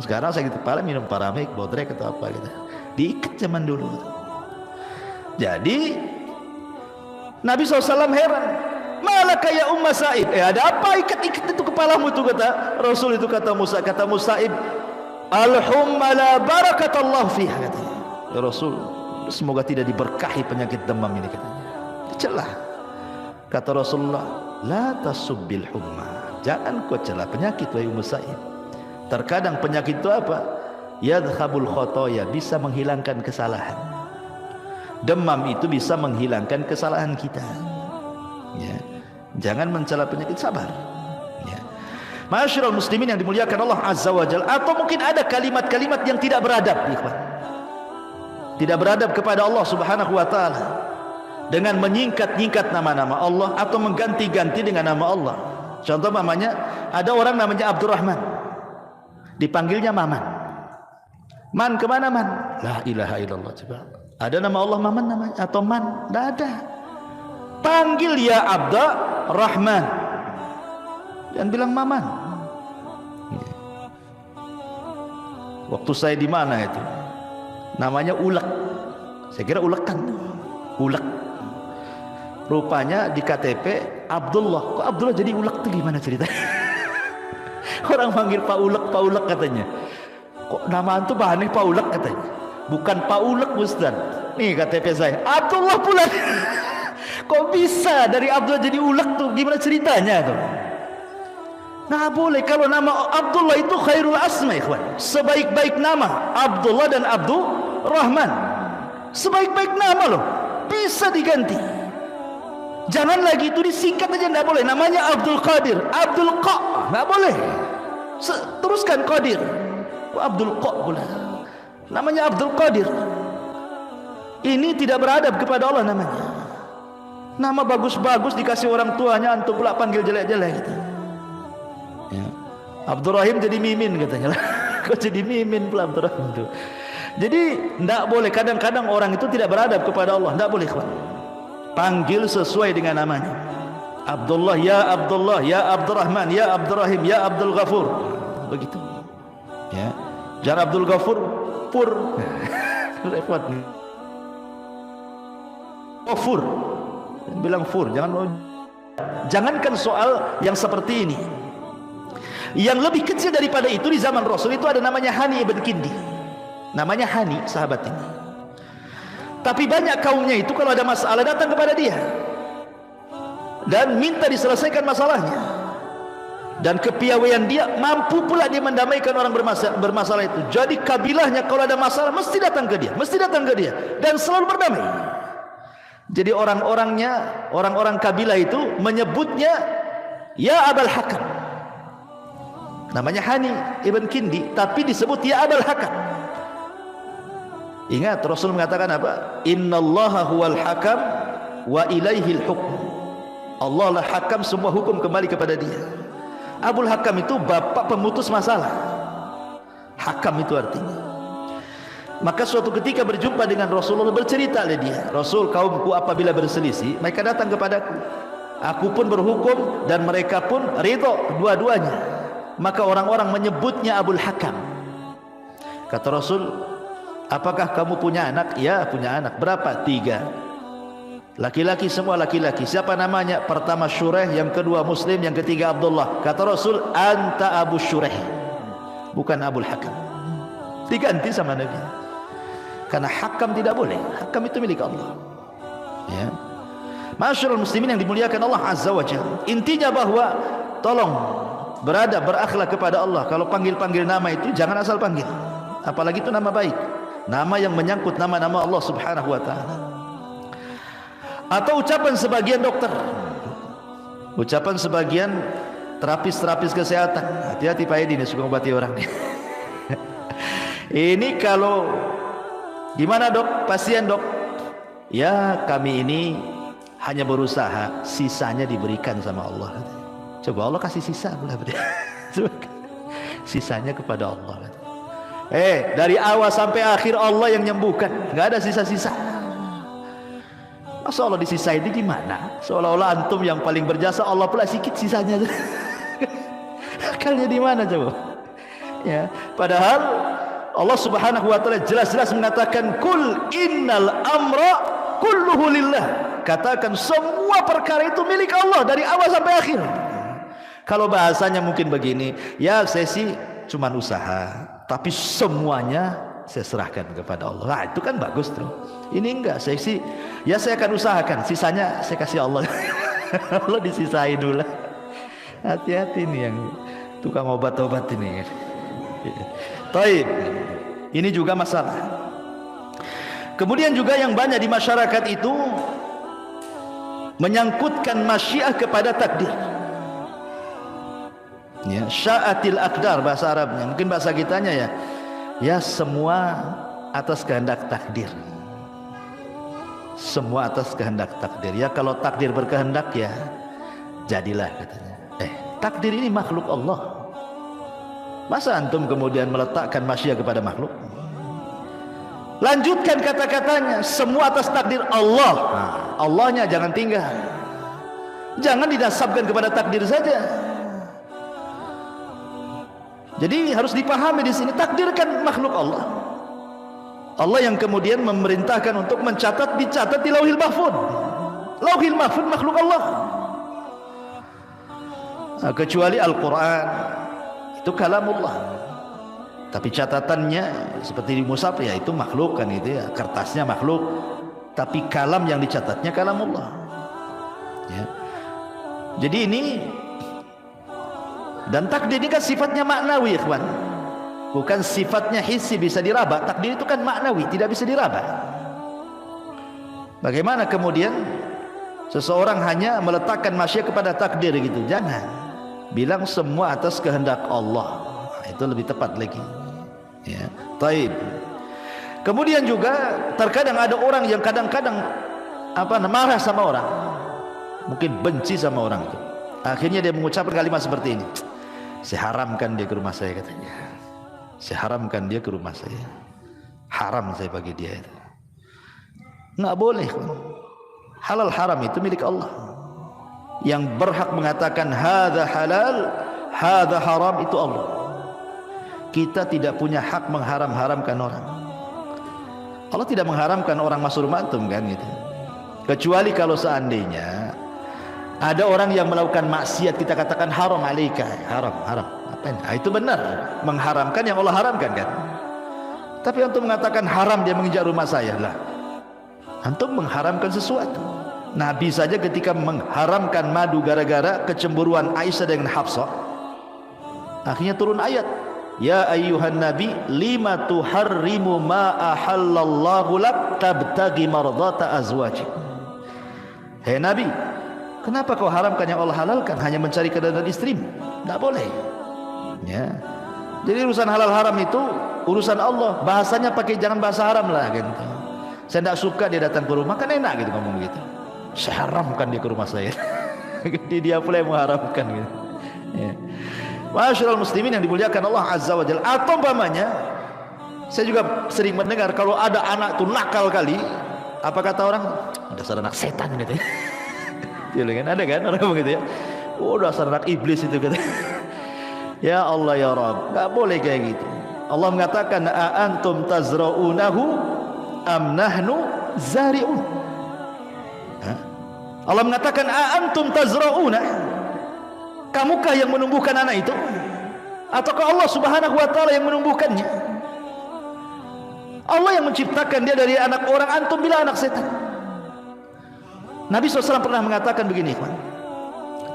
Sekarang sakit kepala minum Paramek, Bodrek atau apa gitu. Diikat zaman dulu. Jadi Nabi SAW heran, malaka ya Ummu Sa'id, ada apa ikat-ikat itu kepalamu itu, kata Rasul itu, kata Sa'id, al-humma la barakatallahu fiha, katanya. Ya Rasul, semoga tidak diberkahi penyakit demam ini, katanya. Dicelah. Kata Rasulullah, la tasubbil humma, jangan kau celah penyakit wahai Ummu Sa'id. Terkadang penyakit itu apa? Yadhabul khotoya, bisa menghilangkan kesalahan. Demam itu bisa menghilangkan kesalahan kita. Ya. Jangan mencela penyakit, sabar. Ya. Ma'asyiral muslimin yang dimuliakan Allah Azza wa Jalla. Atau mungkin ada kalimat-kalimat yang tidak beradab, ikhwan. Tidak beradab kepada Allah Subhanahu wa taala, dengan menyingkat-nyingkat nama-nama Allah atau mengganti-ganti dengan nama Allah. Contoh namanya, ada orang namanya Abdurrahman, dipanggilnya Maman. Man kemana man? La ilaha illallah. Coba. Ada nama Allah Maman namanya atau Man? Tidak ada. Panggil ya Abdurrahman, dan bilang Maman. Waktu saya di mana itu, namanya Ulek. Saya kira ulekan, Ulek. Rupanya di KTP Abdullah. Kok Abdullah jadi Ulek itu gimana ceritanya? Orang panggil Pak Ulek katanya. Kok nama antum aneh, Pak Ulek katanya. Bukan Pak Ulek Ustaz. Nih KTP saya Abdullah pula. Kok bisa dari Abdullah jadi Ulek tuh? Gimana ceritanya tuh? Nah boleh, kalau nama Abdullah itu khairul asma, ikhwan. Sebaik-baik nama Abdullah dan Abdurrahman, sebaik-baik nama loh, bisa diganti. Jangan lagi itu disingkat aja, tidak boleh. Namanya Abdul Qadir, Abdul Qa, tidak boleh. Teruskan Qadir, Abdul Qa pula. Namanya Abdul Qadir. Ini tidak beradab kepada Allah namanya. Nama bagus-bagus dikasih orang tuanya, antum pula panggil jelek-jelek gitu. Ya. Abdurrahim jadi Mimin katanya. Kok jadi Mimin pula Abdurrahim itu? Jadi tidak boleh. Kadang-kadang orang itu tidak beradab kepada Allah. Tidak boleh, kawan. Panggil sesuai dengan namanya. Abdullah, ya Abdullah, ya Abdurrahman, ya Abdurrahim, ya Abdul Ghafur. Begitu. Ya. Jangan Abdul Ghafur pur. Repot. Ghafur. Bilang fur, jangankan soal yang seperti ini. Yang lebih kecil daripada itu di zaman Rasul itu ada namanya Hani ibn Kindi. Namanya Hani, sahabat ini. Tapi banyak kaumnya itu kalau ada masalah datang kepada dia dan minta diselesaikan masalahnya. Dan kepiawaian dia mampu pula dia mendamaikan orang bermasalah itu. Jadi kabilahnya kalau ada masalah mesti datang ke dia, mesti datang ke dia dan selalu berdamai. Jadi orang-orang kabilah itu menyebutnya ya Abul Hakam. Namanya Hani ibn Kindi, tapi disebut ya Abul Hakam. Ingat Rasul mengatakan apa? Innallaha huwal hakam wa ilaihil hukm. Allah lah hakam, semua hukum kembali kepada dia. Abul Hakam itu bapak pemutus masalah. Hakam itu artinya. Maka suatu ketika berjumpa dengan Rasulullah, bercerita oleh dia, Rasul, kaumku apabila berselisih mereka datang kepadaku, aku pun berhukum dan mereka pun ridho dua-duanya. Maka orang-orang menyebutnya Abul Hakam. Kata Rasul, apakah kamu punya anak? Ya, punya anak. Berapa? 3. Laki-laki, semua laki-laki. Siapa namanya? Pertama Syureh, yang kedua Muslim, yang ketiga Abdullah. Kata Rasul, anta Abu Syureh, bukan Abul Hakam. Diganti sama Nabi. Karena hakam tidak boleh. Hakam itu milik Allah. Ya. Masyarul muslimin yang dimuliakan Allah Azza wa Jalla. Intinya bahwa tolong beradab, berakhlak kepada Allah. Kalau panggil-panggil nama itu jangan asal panggil. Apalagi itu nama baik. Nama yang menyangkut nama-nama Allah Subhanahu wa taala. Atau ucapan sebagian dokter. Ucapan sebagian terapis kesehatan. Hati-hati Pak Edi nih, suka obati orang nih. Ini kalau gimana dok, pasien dok? Ya kami ini hanya berusaha, sisanya diberikan sama Allah. Coba Allah kasih sisa pula. Sisanya kepada Allah. Dari awal sampai akhir Allah yang nyembuhkan, nggak ada sisa-sisa. Masa Allah disisain di mana? Seolah-olah antum yang paling berjasa, Allah pula sedikit sisanya. Akalnya di mana coba? Ya, padahal Allah Subhanahu wa taala jelas-jelas mengatakan kul innal amra kulluhu lillah. Katakan semua perkara itu milik Allah dari awal sampai akhir. Kalau bahasanya mungkin begini, ya saya sih cuma usaha, tapi semuanya saya serahkan kepada Allah. Nah, itu kan bagus tuh. Ini enggak, saya sih ya saya akan usahakan, sisanya saya kasih Allah. Allah disisain dulu. Hati-hati nih yang tukang obat-obat ini. Taib. Ini juga masalah. Kemudian juga yang banyak di masyarakat itu menyangkutkan masyiah kepada takdir. Ya, sya'atil aqdar bahasa Arabnya. Mungkin bahasa kitanya ya. Ya semua atas kehendak takdir. Semua atas kehendak takdir. Ya kalau takdir berkehendak ya jadilah katanya. Takdir ini makhluk Allah. Masa antum kemudian meletakkan masyiah kepada makhluk? Lanjutkan kata-katanya, semua atas takdir Allah. Allahnya jangan tinggal. Jangan dinasabkan kepada takdir saja. Jadi harus dipahami di sini, takdir kan makhluk Allah. Allah yang kemudian memerintahkan untuk mencatat, dicatat di Lauhil Mahfuz. Lauhil Mahfuz makhluk Allah. Nah, kecuali Al-Quran itu kalamullah, tapi catatannya seperti di mushaf ya itu makhluk kan, itu ya kertasnya makhluk, tapi kalam yang dicatatnya kalamullah. Ya. Jadi ini, dan takdir ini kan sifatnya maknawi, ikhwan, bukan sifatnya hissi bisa diraba. Takdir itu kan maknawi, tidak bisa diraba. Bagaimana kemudian seseorang hanya meletakkan masyiat kepada takdir gitu. Jangan bilang semua atas kehendak Allah. Itu lebih tepat lagi. Ya, taib. Kemudian juga terkadang ada orang yang kadang-kadang marah sama orang, mungkin benci sama orang itu. Akhirnya dia mengucapkan kalimat seperti ini, saya haramkan dia ke rumah saya, katanya. Saya haramkan dia ke rumah saya. Haram saya bagi dia itu. Nggak boleh. Halal haram itu milik Allah. Yang berhak mengatakan hadza halal, hadza haram itu Allah. Kita tidak punya hak mengharam-haramkan orang. Allah tidak mengharamkan orang masuk rumah antum kan gitu. Kecuali kalau seandainya ada orang yang melakukan maksiat, kita katakan haram alaika, haram. Apa itu benar mengharamkan yang Allah haramkan kan. Tapi antum mengatakan haram dia menginjak rumah saya, lah antum mengharamkan sesuatu. Nabi saja ketika mengharamkan madu gara-gara kecemburuan Aisyah dengan Hafsah, akhirnya turun ayat, ya ayyuhan nabi lima tuharrimu ma ahallallahu lak tabtagi mardata azwajik. Hei Nabi, kenapa kau haramkan yang Allah halalkan, hanya mencari keridhaan istrimu? Tidak boleh. Ya. Jadi urusan halal haram itu urusan Allah. Bahasanya pakai jangan bahasa haram lah gitu. Saya tidak suka dia datang ke rumah, kan enak gitu ngomong begitu. Saya haramkan dia ke rumah saya. Dia pula yang mengharamkan gitu. Ya. Masyaallah muslimin yang dimuliakan Allah Azza wa Jalla. Atau umpamanya, saya juga sering mendengar kalau ada anak tuh nakal kali, apa kata orang? Dasar anak setan gitu ya. Kan ada kan orang begitu ya. Oh, dasar anak iblis itu kata. Ya Allah ya Rabb, enggak boleh kayak gitu. Allah mengatakan a antum tazra'unahu am nahnu zari'un. Allah mengatakan a antum tazra'una, kamukah yang menumbuhkan anak itu ataukah Allah Subhanahu wa taala yang menumbuhkannya? Allah yang menciptakan dia dari anak orang, antum bila anak setan. Nabi SAW pernah mengatakan begini,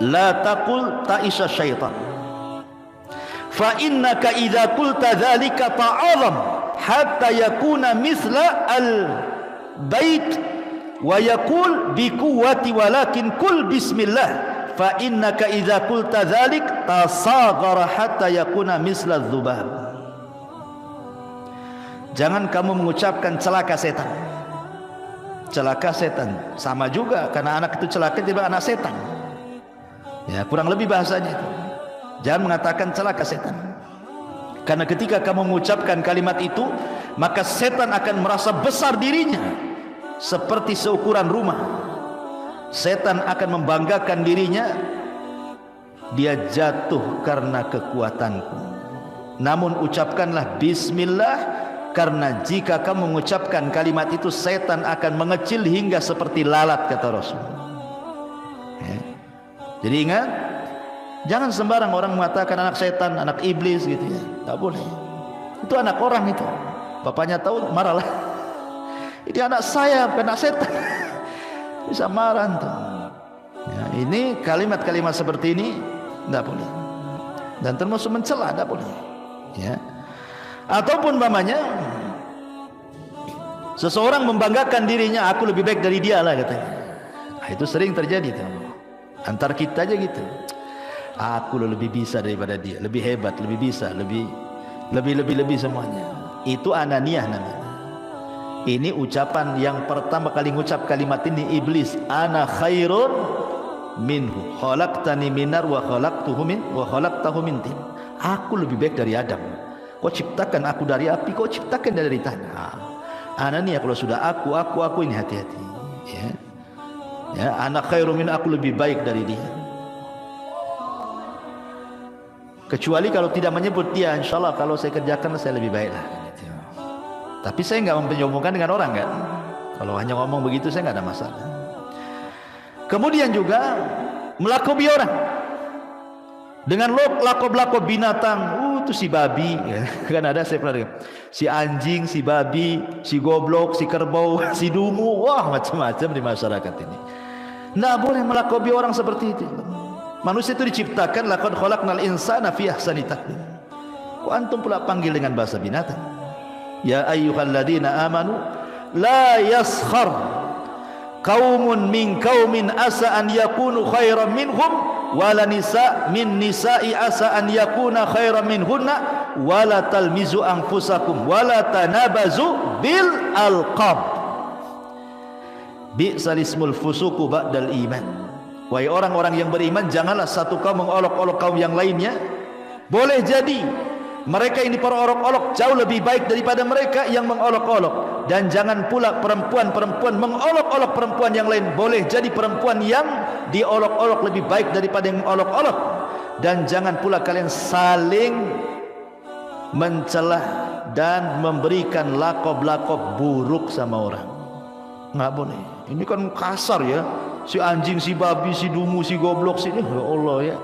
la taqul ta'isha syaitan fa innaka idza qulta dzalika ta'azam hatta yakuna misla al bait wa yaqul bi quwwati walakin kul bismillah fa innaka idza qulta dzalik tasaghara hatta yakuna misla dzubab. Jangan kamu mengucapkan celaka setan. Celaka setan sama juga, karena anak itu celaka jadi anak setan. Ya, kurang lebih bahasanya itu. Jangan mengatakan celaka setan. Karena ketika kamu mengucapkan kalimat itu, maka setan akan merasa besar dirinya seperti seukuran rumah. Setan akan membanggakan dirinya, dia jatuh karena kekuatanku. Namun ucapkanlah bismillah, karena jika kamu mengucapkan kalimat itu, setan akan mengecil hingga seperti lalat, kata Rasul. Ya. Jadi ingat, jangan sembarang orang mengatakan anak setan, anak iblis gitu ya. Tak boleh. Itu anak orang itu. Bapaknya tahu marahlah. Ini anak saya, bukan anak setan. Bisa marah tuh. Ya, ini kalimat-kalimat seperti ini tidak boleh. Dan termasuk mencela, tidak boleh. Ya. Ataupun umpamanya seseorang membanggakan dirinya, aku lebih baik dari dia lah katanya. Nah, itu sering terjadi tuh. Antar kita aja gitu. Aku lebih bisa daripada dia, lebih hebat, lebih bisa, lebih semuanya. Itu ananiyah namanya. Ini ucapan yang pertama kali ngucap kalimat ini iblis. Ana khairun minhu, khalaqtani minar wa khalaqtahu min tin. Aku lebih baik dari Adam. Kau ciptakan aku dari api, kau ciptakan dari tanah. Anania, kalau sudah aku ini hati-hati. Ya, ya, anak khairum min, aku lebih baik dari dia. Kecuali kalau tidak menyebut dia, insya Allah kalau saya kerjakan saya lebih baik lah. Tapi saya nggak menyombongkan dengan orang kan. Kalau hanya ngomong begitu saya nggak ada masalah. Kemudian juga melakobi orang dengan lakob-lakob binatang. Itu si babi ya. Kan ada, saya pernah dengar, si anjing, si babi, si goblok, si kerbau, si dungu, wah macam-macam di masyarakat ini. Nggak boleh melakobi orang seperti itu. Manusia itu diciptakan laqad khalaqnal insana fi ahsani taqwim. Kok antum pula panggil dengan bahasa binatang? Ya ayyuhalladzina amanu la yaskhar qaumun min qaumin asa an yakunu khairan minhum wala nisa min nisa'i asa an yakuna khairan minhunna wala talmizu anfusakum wala tanabazu bil alqab bi'sal ismul fusuqu ba'dal iman. Wahai orang-orang yang beriman, janganlah satu kaum mengolok-olok kaum yang lainnya. Boleh jadi mereka ini para olok-olok jauh lebih baik daripada mereka yang mengolok-olok, dan jangan pula perempuan-perempuan mengolok-olok perempuan yang lain. Boleh jadi perempuan yang diolok-olok lebih baik daripada yang mengolok-olok, dan jangan pula kalian saling mencelah dan memberikan lakob-lakob buruk sama orang. Nggak boleh. Ini kan kasar ya, si anjing, si babi, si dungu, si goblok, si ya Allah ya,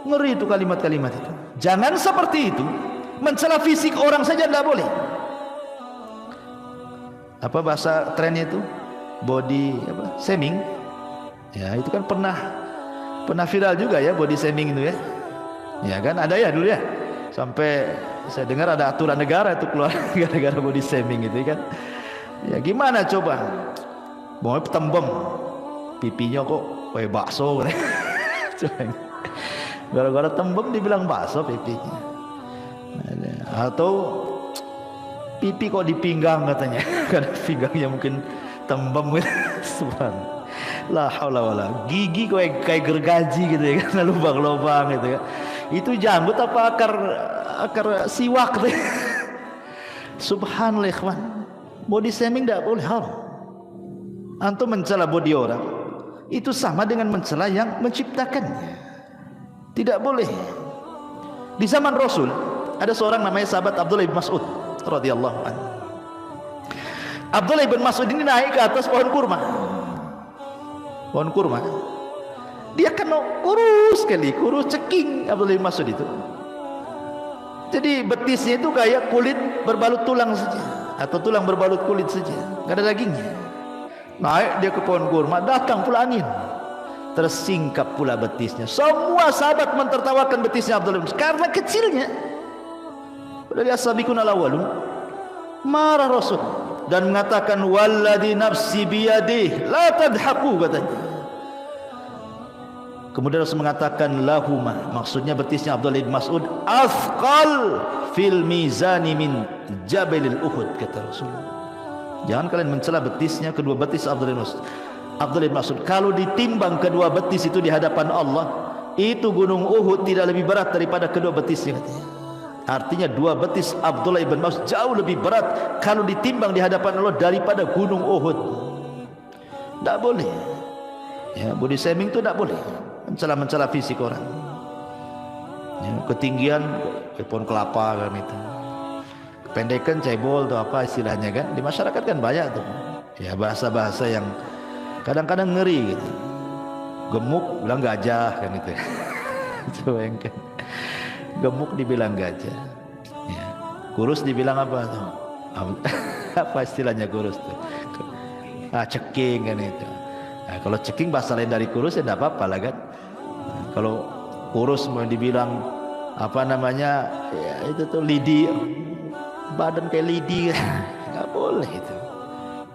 ngeri itu kalimat-kalimat itu. Jangan seperti itu. Mencela fisik orang saja tidak boleh. Apa bahasa trennya itu? Body apa? Shaming. Ya, itu kan pernah viral juga ya, body shaming itu ya. Ya kan ada ya dulu ya. Sampai saya dengar ada aturan negara itu keluar gara-gara body shaming itu kan. Ya gimana coba? Mau tembem pipinya kok kayak bakso. Gara-gara tembem dibilang bakso pipinya. Atau pipi kok di pinggang katanya, karena pinggangnya mungkin tembem gitu. Subhanallah, la haula wala, gigi kayak gergaji gitu ya, karena lubang-lubang gitu ya. Itu janggut apa akar siwak gitu. Subhanallah ikhwan, body shaming tidak boleh. Haram. Antum mencela body orang itu sama dengan mencela yang menciptakannya. Tidak boleh. Di zaman Rasul ada seorang namanya sahabat Abdullah bin Mas'ud radhiyallahu anhu. Abdullah bin Mas'ud ini naik ke atas pohon kurma. Pohon kurma. Dia kan kurus sekali, kurus ceking Abdullah bin Mas'ud itu. Jadi betisnya itu kayak kulit berbalut tulang saja, atau tulang berbalut kulit saja, enggak ada dagingnya. Naik dia ke pohon kurma, datang pula angin, tersingkap pula betisnya. Semua sahabat mentertawakan betisnya Abdullah bin Mas'ud karena kecilnya. Dari as-sabiqun al-awwalun. Marah Rasul dan mengatakan walladzi nafsi biyadihi la tadhaku, katanya. Kemudian Rasul mengatakan lahuma, maksudnya betisnya Abdullah bin Mas'ud, athqal fil mizani min jabalil Uhud, kata Rasul. Jangan kalian mencela betisnya, kedua betis Abdullah bin Mas'ud. Abdullah bin Mas'ud, kalau ditimbang kedua betis itu di hadapan Allah, itu gunung Uhud tidak lebih berat daripada kedua betisnya, katanya. Artinya dua betis Abdullah bin Mas'ud jauh lebih berat kalau ditimbang di hadapan Allah daripada gunung Uhud. Tidak boleh. Ya, body shaming itu tidak boleh. Mencela fisik orang. Ya, ketinggian pohon kelapa kan itu. Kependekan cebol atau apa istilahnya kan. Di masyarakat kan banyak tuh. Ya, bahasa-bahasa yang kadang-kadang ngeri gitu. Gemuk bilang gajah kan itu. Coba yang kan. Gemuk dibilang gajah, ya. Kurus dibilang apa tuh? Apa istilahnya kurus tuh? Ceking kan itu. Nah, kalau ceking bahasa lain dari kurus ya tidak apa-apa lah kan. Nah, kalau kurus mau dibilang apa namanya, ya, itu tuh lidi, badan kayak lidi, nggak boleh itu.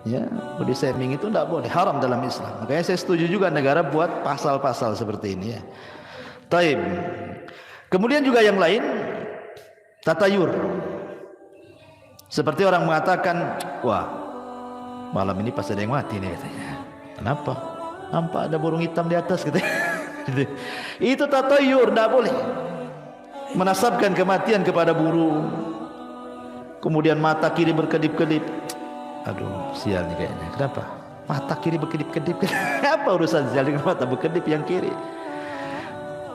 Ya, body shaming itu tidak boleh, haram dalam Islam. Makanya saya setuju juga negara buat pasal-pasal seperti ini ya. Taib. Kemudian juga yang lain, tatayur. Seperti orang mengatakan, wah malam ini pas ada yang mati nih, katanya. Kenapa? Nampak ada burung hitam di atas, katanya. Itu tatayur, tidak boleh. Menasabkan kematian kepada burung. Kemudian mata kiri berkedip-kedip. Aduh, sial nih kayaknya. Kenapa? Mata kiri berkedip-kedip. Apa urusan sial dengan mata berkedip yang kiri?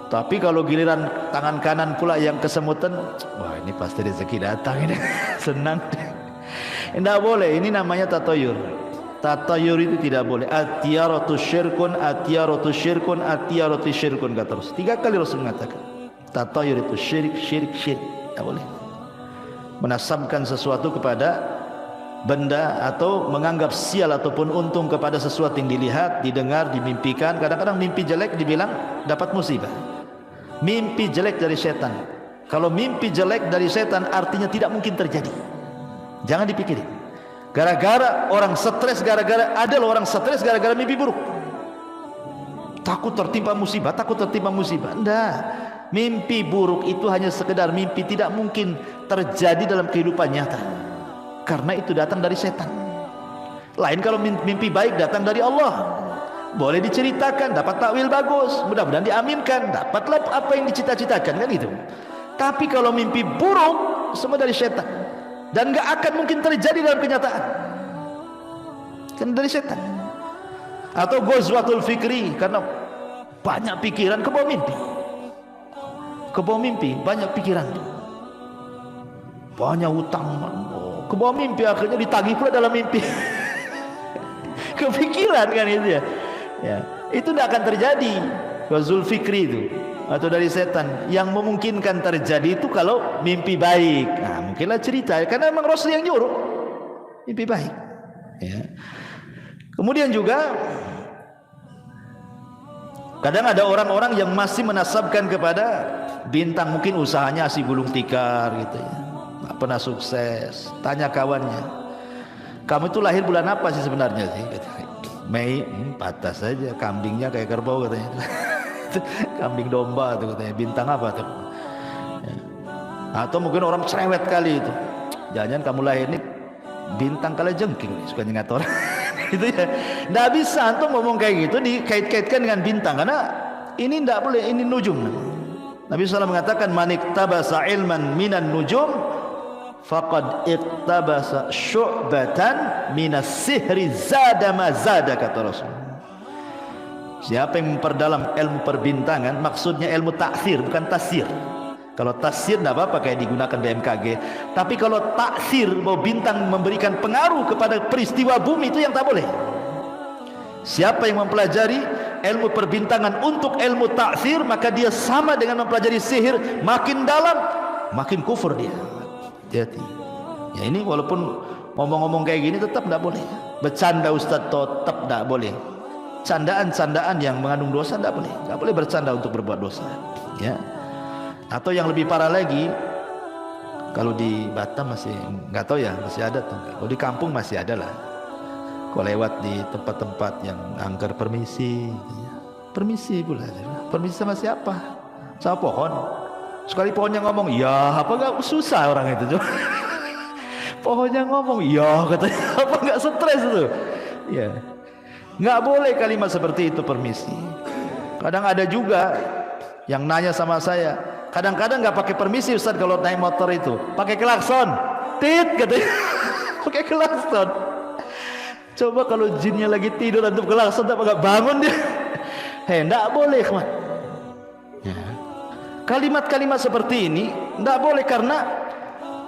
Tapi kalau giliran tangan kanan pula yang kesemutan, wah ini pasti rezeki datang ini. Senang. Tidak boleh, ini namanya tatayur. Tatayur itu tidak boleh. Atiyaratu syirkun, atiyaratu syirkun, atiyaratu syirkun, kata Rasul. 3 kali Rasul mengatakan tatayur itu syirik, syirik, syirik. Tidak boleh menasabkan sesuatu kepada benda atau menganggap sial ataupun untung kepada sesuatu yang dilihat, didengar, dimimpikan. Kadang-kadang mimpi jelek dibilang dapat musibah. Mimpi jelek dari setan. Kalau mimpi jelek dari setan artinya tidak mungkin terjadi. Jangan dipikirin. Gara-gara orang stres, ada orang stres gara-gara mimpi buruk. Takut tertimpa musibah. Enggak. Mimpi buruk itu hanya sekedar mimpi, tidak mungkin terjadi dalam kehidupan nyata. Karena itu datang dari setan. Lain kalau mimpi baik datang dari Allah. Boleh diceritakan, dapat takwil bagus, mudah-mudahan diaminkan, dapatlah apa yang dicita-citakan, kan itu. Tapi kalau mimpi buruk, semua dari setan. Dan gak akan mungkin terjadi dalam kenyataan, kan dari setan. Atau ghazwatul fikri, karena banyak pikiran, ke bawah mimpi, banyak pikiran, banyak hutang, ke bawah mimpi, akhirnya ditagih pula dalam mimpi. Kepikiran kan itu ya. Itu tidak akan terjadi. Ghazwatul fikri itu atau dari setan. Yang memungkinkan terjadi itu kalau mimpi baik. Nah, mungkinlah cerita, karena memang Rasul yang nyuruh mimpi baik. Kemudian juga kadang ada orang-orang yang masih menasabkan kepada bintang, mungkin usahanya si gulung tikar gitu ya, nggak pernah sukses. Tanya kawannya, kamu itu lahir bulan apa sih sebenarnya sih? Mei. Patah saja, kambingnya kayak kerbau katanya. Kambing domba tuh katanya. Bintang apa tuh? Atau mungkin orang cerewet kali itu, jangan kamu lahir nih bintang kalajengking, suka nyengat orang. Gitu ya. Nggak bisa antum ngomong kayak gitu dikait-kaitkan dengan bintang, karena ini nggak boleh, ini nujum. Nabi SAW mengatakan, man iktabasa ilman minan nujum faqad iktabasa syu'batan minas sihri zada ma zada, kata Rasul. Siapa yang memperdalam ilmu perbintangan, maksudnya ilmu taksir, bukan tasir. Kalau tasir tidak apa-apa, kayak digunakan BMKG. Tapi kalau taksir, bahwa bintang memberikan pengaruh kepada peristiwa bumi, itu yang tak boleh. Siapa yang mempelajari ilmu perbintangan untuk ilmu taksir, maka dia sama dengan mempelajari sihir. Makin dalam, makin kufur dia. Hati-hati. Ya, ini walaupun ngomong-ngomong kayak gini tetap tidak boleh. Bercanda Ustaz tetap tidak boleh. Candaan-candaan yang mengandung dosa tidak boleh. Tidak boleh bercanda untuk berbuat dosa. Ya. Atau yang lebih parah lagi, kalau di Batam masih nggak tahu ya, masih ada tuh. Kalau di kampung masih ada lah. Kalau lewat di tempat-tempat yang angker permisi, permisi pula. Permisi sama siapa? Sama pohon. Sekali pohonnya ngomong, ya apa nggak susah orang itu. Pohonnya ngomong, ya katanya, apa nggak stres itu? Ya, nggak boleh kalimat seperti itu, permisi. Kadang ada juga yang nanya sama saya, kadang-kadang nggak pakai permisi Ustaz kalau naik motor itu, pakai klakson, tit katanya. Pakai klakson. Coba kalau jinnya lagi tidur antum klakson, tak nggak bangun dia. Nggak boleh, kawan. Ya. Kalimat-kalimat seperti ini nggak boleh, karena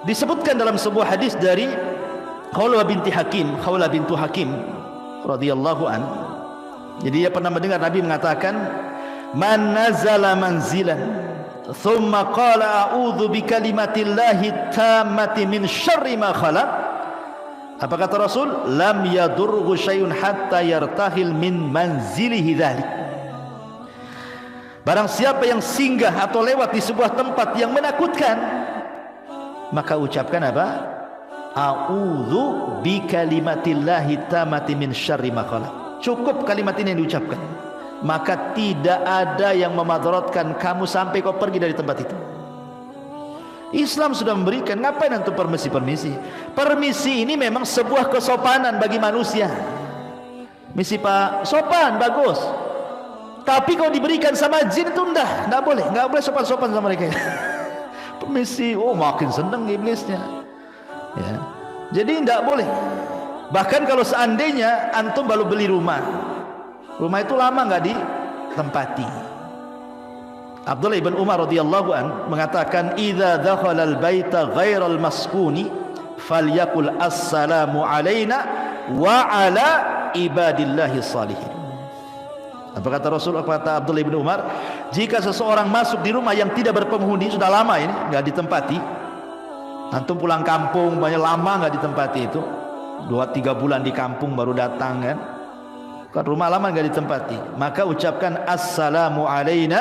disebutkan dalam sebuah hadis dari Khawlah binti Hakim radhiyallahu an. Jadi dia pernah mendengar Nabi mengatakan, man nazala manzilan thumma qala a'udzu bikalimatillahi tammati min syarri ma khalaq. Apa kata Rasul? Lam yadurhu syai'un hatta yartahil min manzilihi dzalik. Barang siapa yang singgah atau lewat di sebuah tempat yang menakutkan, maka ucapkan apa? A'udzu bikalimatillahi tammati min syarri ma khalaq. Cukup kalimat ini yang diucapkan, maka tidak ada yang memadaratkan kamu sampai kau pergi dari tempat itu. Islam sudah memberikan, ngapain antum permisi-permisi? Permisi ini memang sebuah kesopanan bagi manusia. Misi Pak, sopan, bagus. Tapi kalau diberikan sama jin itu enggak boleh sopan-sopan sama mereka. Permisi, oh makin senang iblisnya. Ya. Jadi enggak boleh. Bahkan kalau seandainya antum baru beli rumah itu lama nggak ditempati. Abdullah ibn Umar radhiyallahu an mengatakan, idza dakhala al-baita ghairal maskuni falyakul assalamu alaina wa ala ibadillahi salihin. Apa kata Rasul? Apa kata Abdullah ibn Umar? Jika seseorang masuk di rumah yang tidak berpenghuni, sudah lama ini nggak ditempati, antum pulang kampung banyak lama nggak ditempati, itu 2-3 bulan di kampung baru datang kan rumah lama nggak ditempati, maka ucapkan assalamu alaina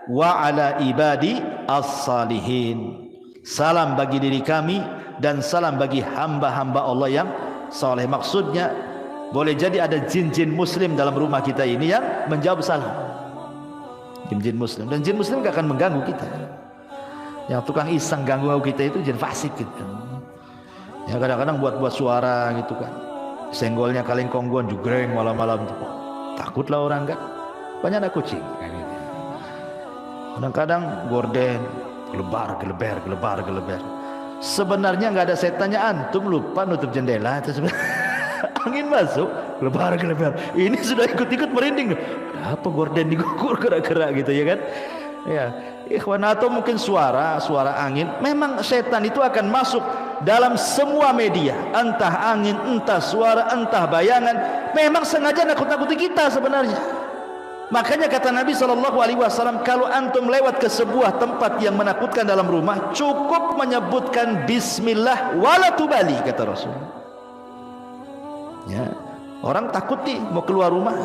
wa ala ibadi as-salihin. Salam bagi diri kami dan salam bagi hamba-hamba Allah yang soleh. Maksudnya boleh jadi ada jin-jin muslim dalam rumah kita ini yang menjawab salam. Jin-jin muslim, dan jin muslim gak akan mengganggu kita. Yang tukang iseng ganggu kita itu jin fasik gitu. Ya kadang-kadang buat suara gitu kan. Senggolnya kaleng konggon jugreng malam-malam tuh. Takutlah orang kan. Banyak anak kucing kayak gitu. Kadang-kadang gorden gelebar. Sebenarnya nggak ada setannya, antum lupa nutup jendela itu sebenarnya. Angin masuk gelebar. Ini sudah ikut-ikut merinding. Apa gorden digugur gerak-gerak gitu ya kan? Ya, ikhwan, atau mungkin suara angin. Memang setan itu akan masuk dalam semua media, entah angin, entah suara, entah bayangan. Memang sengaja nakut-nakuti kita sebenarnya. Makanya kata Nabi SAW, kalau antum lewat ke sebuah tempat yang menakutkan dalam rumah, cukup menyebutkan Bismillah wala tubali, kata Rasul. Ya, orang takut nih mau keluar rumah,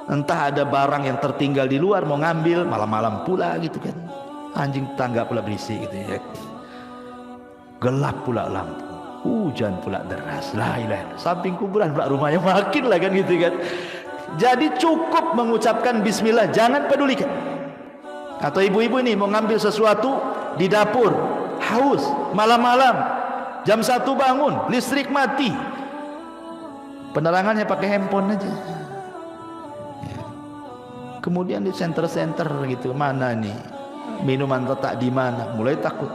entah ada barang yang tertinggal di luar mau ngambil, malam-malam pula gitu kan, anjing tangga pula berisik gitu ya, gelap pula lampu, hujan pula deras, la ilaha illallah, samping kuburan pula rumahnya, makin lah kan gitu kan. Jadi cukup mengucapkan bismillah, jangan pedulikan. Atau ibu-ibu ini mau ngambil sesuatu di dapur, haus, malam-malam, jam 1 bangun, listrik mati, penerangannya pakai handphone aja. Kemudian di center-center gitu, mana nih minuman letak di mana, mulai takut.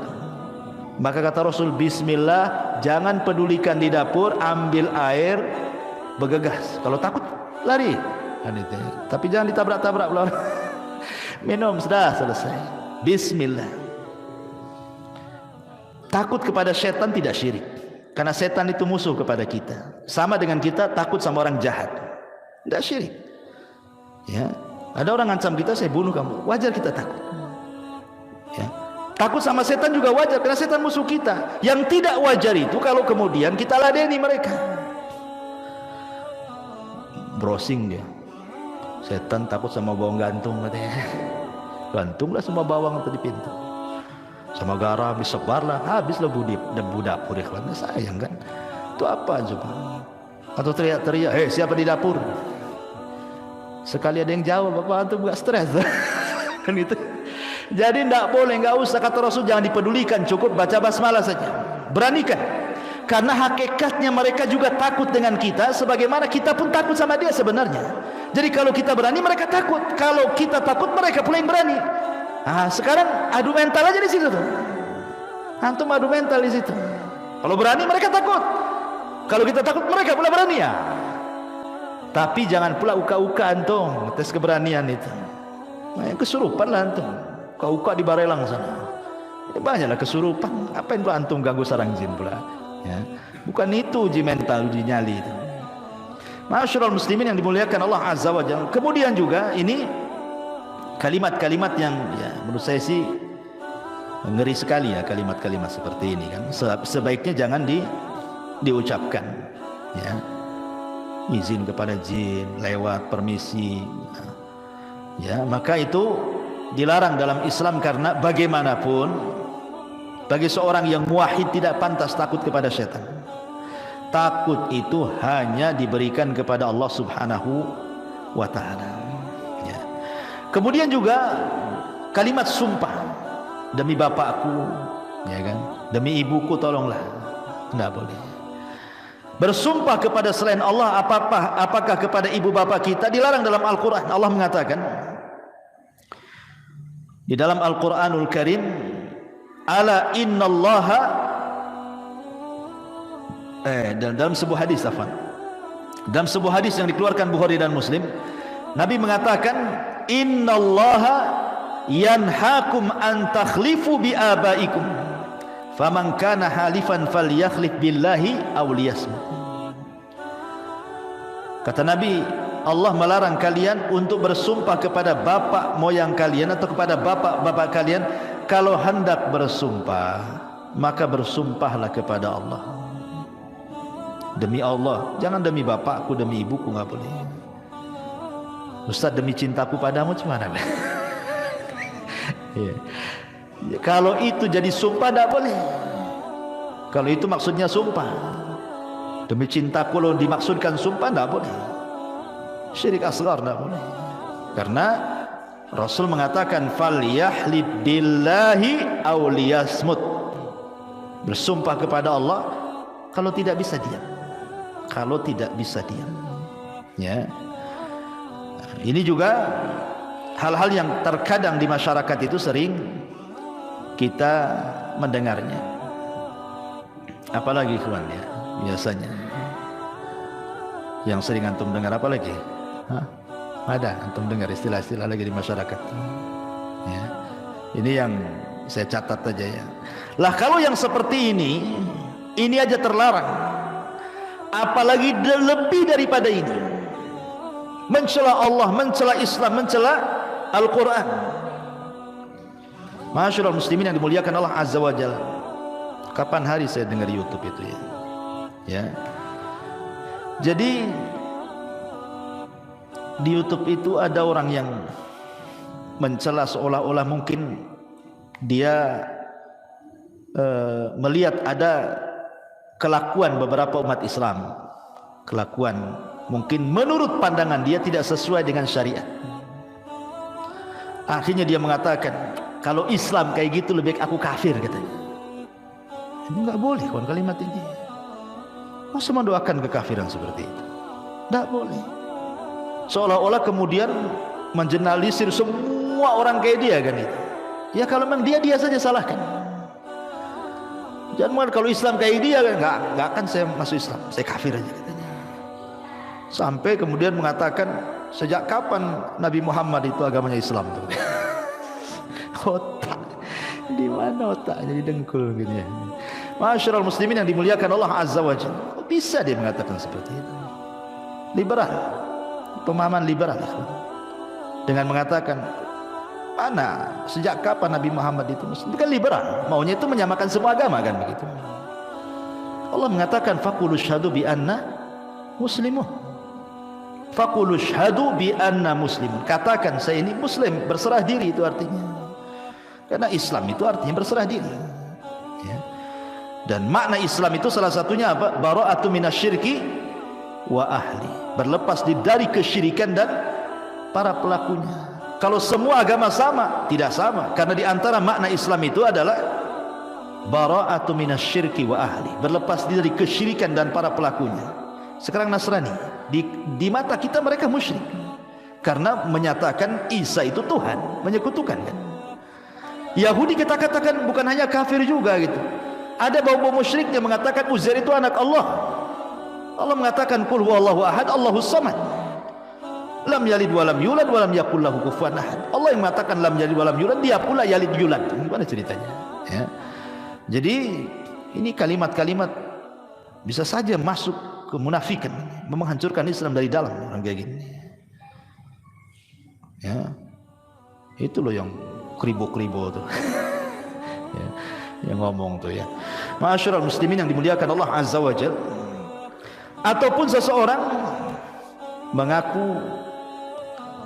Maka kata Rasul, bismillah, jangan pedulikan di dapur, ambil air, bergegas. Kalau takut lari, tapi jangan ditabrak-tabrak. Minum, sudah selesai. Bismillah. Takut kepada setan tidak syirik, karena setan itu musuh kepada kita, sama dengan kita takut sama orang jahat, tidak syirik. Ya, ada orang ngancam kita, saya bunuh kamu, wajar kita takut. Ya, takut sama setan juga wajar, karena setan musuh kita. Yang tidak wajar itu kalau kemudian kita ladeni mereka. Browsing dia, setan takut sama bawang gantung katanya. Gantunglah semua bawang itu di pintu, sama garam disebarlah, habislah debu dapur. Ikhwan, sayang kan? Itu apa coba? Atau teriak-teriak, hei siapa di dapur? Sekali ada yang jawab, apa antum gak stres? Kan itu. Jadi tidak boleh, nggak usah, kata Rasul, jangan dipedulikan, cukup baca basmalah saja. Beranikan. Karena hakikatnya mereka juga takut dengan kita, sebagaimana kita pun takut sama dia sebenarnya. Jadi kalau kita berani, mereka takut. Kalau kita takut, mereka pula yang berani. Sekarang adu mental aja di situ tuh. Antum adu mental di situ. Kalau berani, mereka takut. Kalau kita takut, mereka pula berani ya. Tapi jangan pula uka-uka antum tes keberanian itu. Kesurupan lah antum. Uka-uka di Barelang sana. Banyaklah kesurupan. Apain pula antum ganggu sarang jin pula? Ya, bukan itu uji mental, uji nyali itu. Ma'asyiral muslimin yang dimuliakan Allah Azza wa Jalla. Kemudian juga ini kalimat-kalimat yang ya menurut saya sih ngeri sekali ya, kalimat-kalimat seperti ini kan. Sebaiknya jangan diucapkan. Ya, izin kepada jin, lewat permisi. Ya, maka itu dilarang dalam Islam, karena bagaimanapun bagi seorang yang muwahhid tidak pantas takut kepada setan. Takut itu hanya diberikan kepada Allah Subhanahu wa ta'ala. Ya. Kemudian juga kalimat sumpah, demi bapakku, ya kan, demi ibuku tolonglah, tidak boleh. Bersumpah kepada selain Allah, apakah kepada ibu bapak kita, dilarang dalam Al-Quran. Allah mengatakan di dalam Al-Quranul Karim, ala innallaha, dalam sebuah hadis, dalam sebuah hadis yang dikeluarkan Bukhari dan Muslim, Nabi mengatakan, innallaha yanhakum an takhlifu bi abaikum, faman kana halifan falyakhlif billahi aw liyasmut. Kata Nabi, Allah melarang kalian untuk bersumpah kepada bapak moyang kalian atau kepada bapak-bapak kalian. Kalau hendak bersumpah, maka bersumpahlah kepada Allah. Demi Allah, jangan demi bapakku, demi ibuku, nggak boleh. Ustaz, demi cintaku padamu gimana? Ya. Kalau itu jadi sumpah, tidak boleh. Kalau itu maksudnya sumpah. Demi cinta kalau dimaksudkan sumpah tidak boleh. Syirik asghar tidak boleh. Karena Rasul mengatakan falyahlib billahi aw liyasmut. Bersumpah kepada Allah kalau tidak bisa diam. Kalau tidak bisa diam. Ya. Ini juga hal-hal yang terkadang di masyarakat itu sering kita mendengarnya. Apalagi kawan ya, biasanya yang sering antum dengar apa lagi? Hah? Ada antum dengar istilah-istilah lagi di masyarakat. Ya. Ini yang saya catat aja ya. Lah kalau yang seperti ini aja terlarang. Apalagi lebih daripada ini. Mencela Allah, mencela Islam, mencela Al-Quran. Masyaallah muslimin yang dimuliakan Allah Azza wa Jalla. Kapan hari saya dengar YouTube itu ya? Ya. Jadi di YouTube itu ada orang yang mencela seolah-olah mungkin dia melihat ada kelakuan beberapa umat Islam, kelakuan mungkin menurut pandangan dia tidak sesuai dengan syariat. Akhirnya dia mengatakan, kalau Islam kayak gitu lebih baik aku kafir katanya. Ini enggak boleh kawan kalimat ini. Masa mendoakan kekafiran seperti itu? Enggak boleh. Seolah-olah kemudian mengeneralisir semua orang kayak dia kan itu. Ya kalau memang dia saja salahkan. Jangan kalau Islam kayak dia enggak akan saya masuk Islam, saya kafir aja katanya. Sampai kemudian mengatakan sejak kapan Nabi Muhammad itu agamanya Islam tuh? Otak di mana otaknya di dengkul gitu ya. Masyaallah muslimin yang dimuliakan Allah Azza wa Jalla. Kok bisa dia mengatakan seperti itu? Liberal, pemahaman liberal dengan mengatakan mana sejak kapan Nabi Muhammad itu Muslim? Bukan liberal, maunya itu menyamakan semua agama kan begitu. Allah mengatakan faqulu syahadu bi anna muslimun. Faqulu syahadu bi anna muslimun. Katakan saya ini muslim, berserah diri itu artinya. Karena Islam itu artinya berserah diri. Ya. Dan makna Islam itu salah satunya apa? Bara'atu minasyirki wa ahli. Berlepas dari kesyirikan dan para pelakunya. Kalau semua agama sama, tidak sama. Karena di antara makna Islam itu adalah bara'atu minasyirki wa ahli. Berlepas dari kesyirikan dan para pelakunya. Sekarang Nasrani, di mata kita mereka musyrik. Karena menyatakan Isa itu Tuhan, menyekutukan kan. Yahudi kita katakan bukan hanya kafir juga gitu. Ada bau-bau musyrik yang mengatakan Uzair itu anak Allah. Allah mengatakan qul huwallahu ahad, Allahus samad. Lam yalid wa lam yulad wa lam yakul lahu kufuwan ahad. Allah yang mengatakan lam yalid wa lam yulad, dia pula yalid yulad. Gimana ceritanya? Ya. Jadi ini kalimat-kalimat bisa saja masuk kemunafikan, menghancurkan Islam dari dalam orang kayak gini. Ya. Itu loh yang kribo-kribo tuh. Ya, yang ngomong tuh ya. Masyaallah muslimin yang dimuliakan Allah Azza wa Jalla. Ataupun seseorang mengaku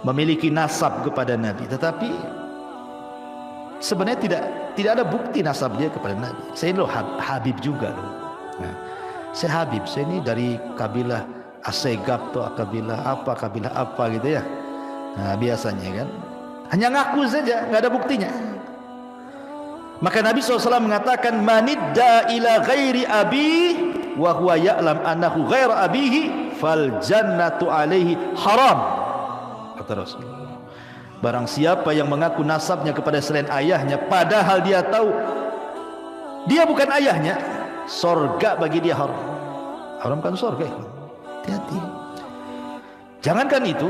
memiliki nasab kepada Nabi, tetapi sebenarnya tidak ada bukti nasab dia kepada Nabi. Saya loh Habib juga loh. Nah, saya Habib, saya ini dari kabilah Asegab atau kabilah apa gitu ya. Nah biasanya kan hanya ngaku saja, nggak ada buktinya. Maka Nabi SAW mengatakan manidda ila ghairi abi wa huwa ya'lam annahu ghaira abihi fal jannatu alaihi haram, kata Rasulullah. Barang siapa yang mengaku nasabnya kepada selain ayahnya padahal dia tahu dia bukan ayahnya, sorga bagi dia haram. Haramkan sorga. Hati-hati. Jangankan itu,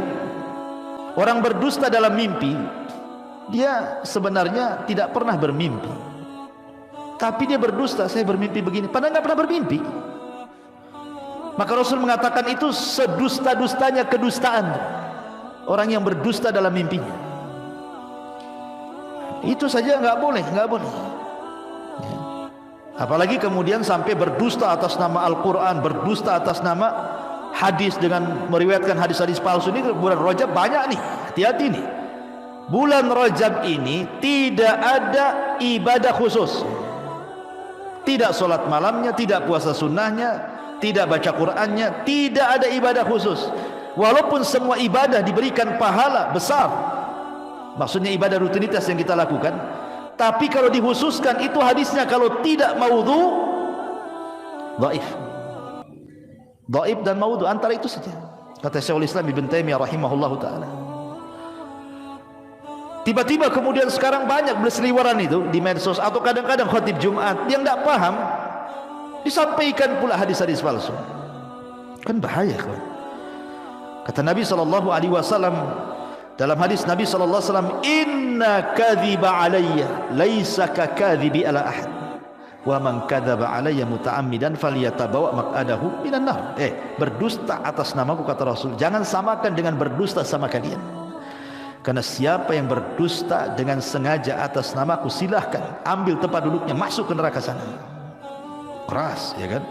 orang berdusta dalam mimpi, dia sebenarnya tidak pernah bermimpi, tapi dia berdusta, saya bermimpi begini, padahal nggak pernah bermimpi. Maka Rasul mengatakan itu sedusta-dustanya kedustaan orang yang berdusta dalam mimpinya. Itu saja nggak boleh. Ya. Apalagi kemudian sampai berdusta atas nama Al-Quran, berdusta atas nama hadis dengan meriwayatkan hadis-hadis palsu. Ini bulan Rajab banyak nih, hati-hati nih. Bulan Rajab ini tidak ada ibadah khusus, tidak sholat malamnya, tidak puasa sunnahnya, tidak baca Qur'annya, tidak ada ibadah khusus. Walaupun semua ibadah diberikan pahala besar, maksudnya ibadah rutinitas yang kita lakukan, tapi kalau dikhususkan itu hadisnya kalau tidak maudhu, dhaif. Dhaif dan maudhu antara itu saja. Kata Syekhul Islam Ibn Taimiyah rahimahullahu taala. Tiba-tiba kemudian sekarang banyak berseliweran itu di medsos atau kadang-kadang khatib Jumat yang tidak paham disampaikan pula hadis-hadis palsu. Kan bahaya kawan. Kata Nabi SAW dalam hadis Nabi SAW, inna kadhiba alayya laisa ka kadhibi ala ahad wa man kadzaba alayya muta'ammidan falyatabawa maq'adahu minan nar. Berdusta atas namaku, kata Rasul, jangan samakan dengan berdusta sama kalian. Karena siapa yang berdusta dengan sengaja atas namaku, silahkan ambil tempat duduknya, masuk ke neraka sana. Keras, ya kan?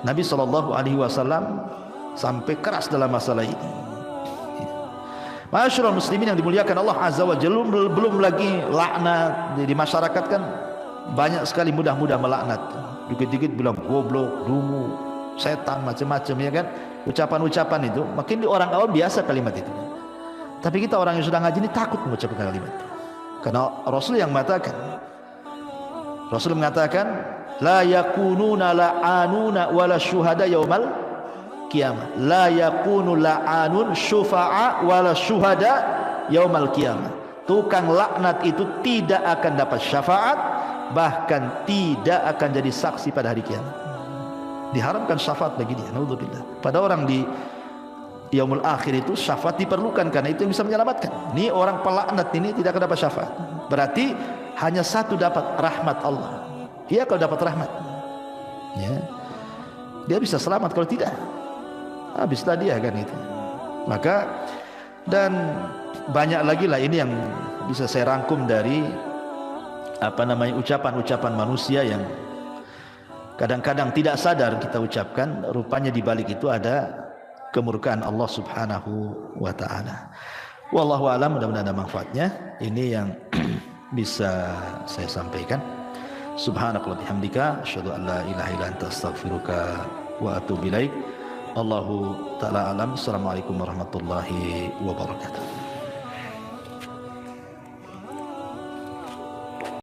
Nabi SAW sampai keras dalam masalah ini. Masyaallah muslimin yang dimuliakan Allah Azza wa Jalla, belum lagi laknat di masyarakat kan banyak sekali mudah-mudah melaknat. Dikit-dikit bilang goblok, dungu, setan, macam-macam, ya kan? Ucapan-ucapan itu makin di orang awam biasa kalimat itu. Tapi kita orang yang sudah ngaji ini takut mengucapkan kalimat itu. Karena Rasul yang mengatakan la yakununa la'anuna wala syuhada yaumal qiyamah. La yakunu la'anun syufa'a wala syuhada yaumal qiyamah. Tukang laknat itu tidak akan dapat syafaat, bahkan tidak akan jadi saksi pada hari kiamat. Diharamkan syafaat bagi dia, naudzubillah. Pada orang di yaumul akhir itu syafaat diperlukan, karena itu yang bisa menyelamatkan. Ini orang pelaknat ini tidak akan dapat syafaat. Berarti hanya satu dapat, rahmat Allah. Dia kalau dapat rahmat, ya, dia bisa selamat. Kalau tidak, habislah dia kan itu. Maka dan banyak lagi lah ini yang bisa saya rangkum dari ucapan-ucapan manusia yang kadang-kadang tidak sadar kita ucapkan. Rupanya di balik itu ada kemurkaan Allah Subhanahu wa taala. Wallahu a'lam, mudah-mudahan ada manfaatnya. Ini yang bisa saya sampaikan. Subhanakallahumma bihamdika asyhadu an la ilaha illa anta astaghfiruka wa atubu ilaik. Allahu taala alam. Assalamualaikum warahmatullahi wabarakatuh.